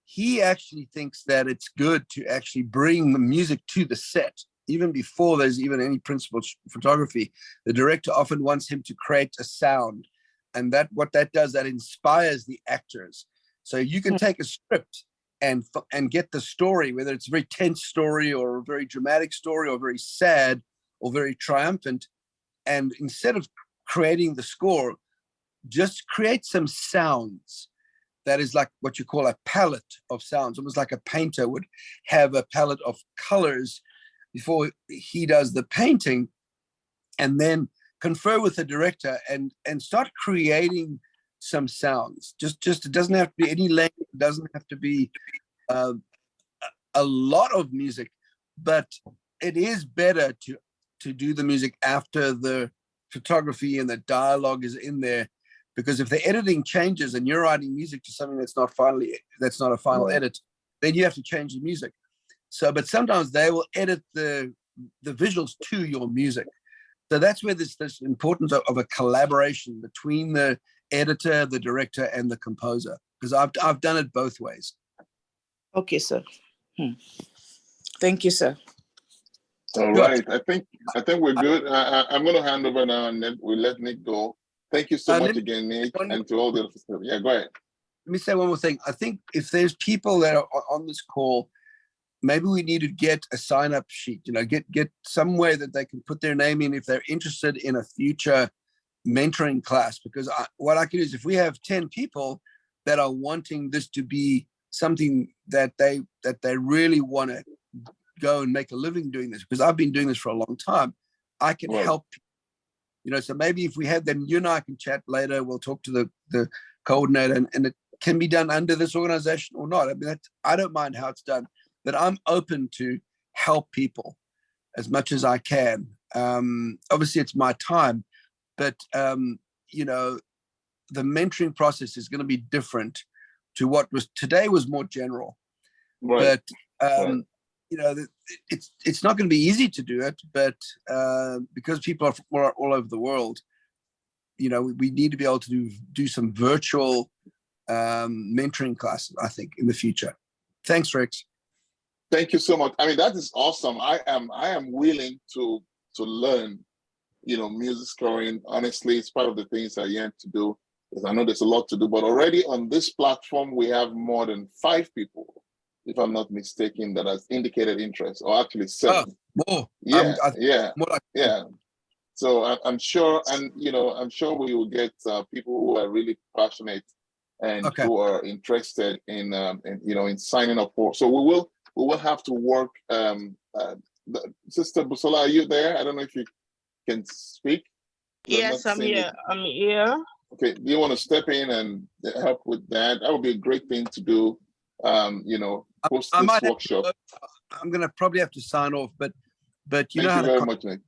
He actually thinks that it's good to actually bring the music to the set. Even before there's even any principal photography, the director often wants him to create a sound. And what that does, that inspires the actors. So you can take a script and get the story, whether it's a very tense story or a very dramatic story or very sad or very triumphant. And instead of creating the score, just create some sounds. That is like what you call a palette of sounds, almost like a painter would have a palette of colors before he does the painting, and then confer with the director and start creating some sounds. Just it doesn't have to be any length, it doesn't have to be a lot of music, but it is better to do the music after the photography and the dialogue is in there, because if the editing changes and you're writing music to something that's not a final edit, then you have to change the music. So, but sometimes they will edit the visuals to your music. So that's where this importance of a collaboration between the editor, the director, and the composer, because I've done it both ways. Okay, sir. Thank you, sir. All right. I think we're good. I'm going to hand over now, and then we'll let Nick go. Thank you so much again, Nick, and to all the other people. Yeah, go ahead. Let me say one more thing. I think if there's people that are on this call, maybe we need to get a sign-up sheet, you know, get somewhere that they can put their name in if they're interested in a future mentoring class. Because what I can do is, if we have 10 people that are wanting this to be something that they really want to go and make a living doing this, because I've been doing this for a long time, I can help people. You know, so maybe if we have them, you and I can chat later. We'll talk to the coordinator, and it can be done under this organization or not. I mean, I don't mind how it's done, but I'm open to help people as much as I can. Obviously, it's my time, but you know, the mentoring process is going to be different to what today was more general. But you know, it's not going to be easy to do it, but because people are all over the world, you know, we need to be able to do some virtual mentoring classes, I think, in the future. Thanks, Rex. Thank you so much. I mean, that is awesome. I am willing to learn, you know, music scoring. Honestly, it's part of the things I yearn to do, because I know there's a lot to do. But already on this platform, we have more than 5 people, if I'm not mistaken, that has indicated interest, or actually 7. More. Yeah. More like So I'm sure, and you know, I'm sure we will get people who are really passionate and who are interested in you know, in signing up for. So we will have to work. Sister Busola, are you there? I don't know if you can speak. Yes, I'm here. I'm here. Okay, do you want to step in and help with that? That would be a great thing to do. I host this might have workshop. I'm going to probably have to sign off, but you know Thank how you to very con- much, Nick.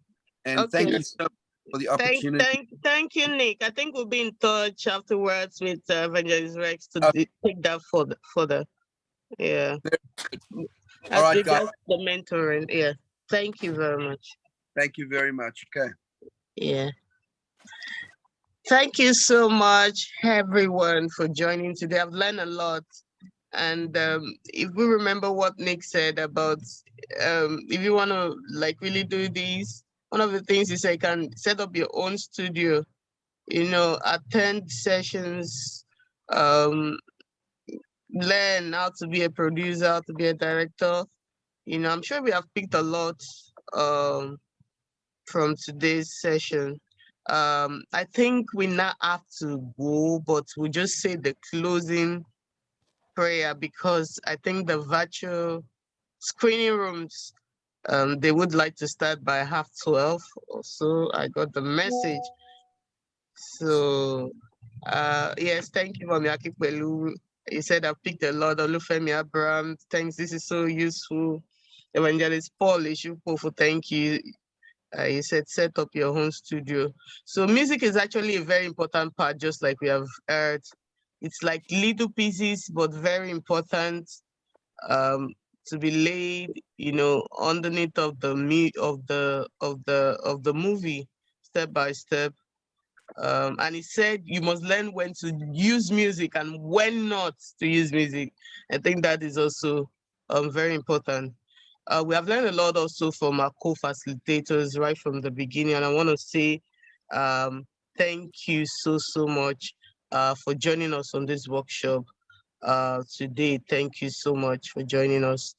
and Okay. thank you Yes. so much for the opportunity. Thank you, Nick. I think we'll be in touch afterwards with Evangelist Rex to Okay. take that further. Yeah. All right, As guys. regards the mentoring. Yeah. Thank you very much. Thank you very much. Okay. Yeah. Thank you so much, everyone, for joining today. I've learned a lot. And if we remember what Nick said about if you want to like really do this, one of the things is you can set up your own studio, attend sessions, learn how to be a producer, how to be a director. I'm sure we have picked a lot from today's session. I think we now have to go, but we'll just say the closing prayer because I think the virtual screening rooms, they would like to start by 12:30 or so. I got the message. So, yes, thank you, Mami Akipelu. You said I picked a lot. Olufemi Abraham, thanks. This is so useful. Evangelist Paul Ishupofu, thank you. You said set up your own studio. So music is actually a very important part, just like we have heard. It's like little pieces, but very important to be laid, underneath of the meat of the movie, step by step. And he said you must learn when to use music and when not to use music. I think that is also very important. We have learned a lot also from our co-facilitators right from the beginning. And I want to say thank you so much for joining us on this workshop today. Thank you so much for joining us.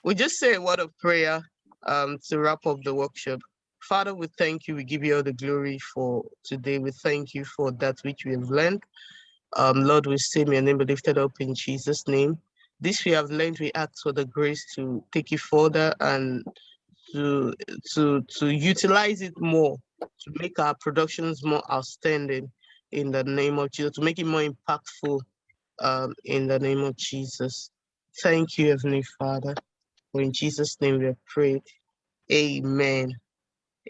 We just say a word of prayer to wrap up the workshop. Father, we thank you. We give you all the glory for today. We thank you for that which we have learned. Lord, we say, may your name be lifted up in Jesus' name. This we have learned, we ask for the grace to take it further and to utilize it more, to make our productions more outstanding in the name of Jesus, to make it more impactful in the name of Jesus. Thank you, Heavenly Father. For in Jesus' name we have prayed. Amen.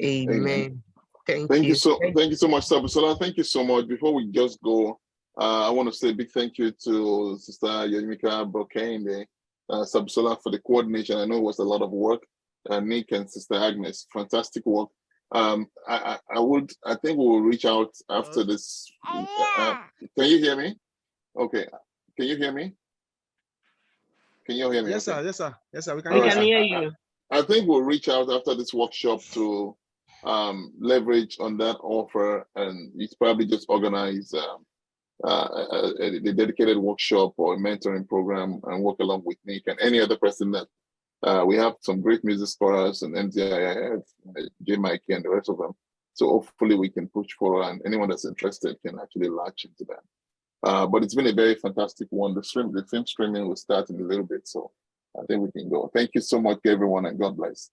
Amen. Thank you. Thank you so much, Sabusola. Thank you so much. Before we just go, I want to say a big thank you to Sister Yemika Brokende, Sabusola, for the coordination. I know it was a lot of work. Nick and Sister Agnes, fantastic work. I think we will reach out after this. Can you hear me? Okay. Can you hear me? Can you hear me? Yes, okay. sir. Yes, sir. Yes, sir. We can hear you. I think we'll reach out after this workshop to leverage on that offer, and it's probably just organize a dedicated workshop or a mentoring program and work along with Nick and any other person that we have some great music scholars and MZIIF, J. Mikey and the rest of them. So hopefully we can push forward and anyone that's interested can actually latch into that. But it's been a very fantastic one. The film streaming will start in a little bit, so I think we can go. Thank you so much, everyone, and God bless.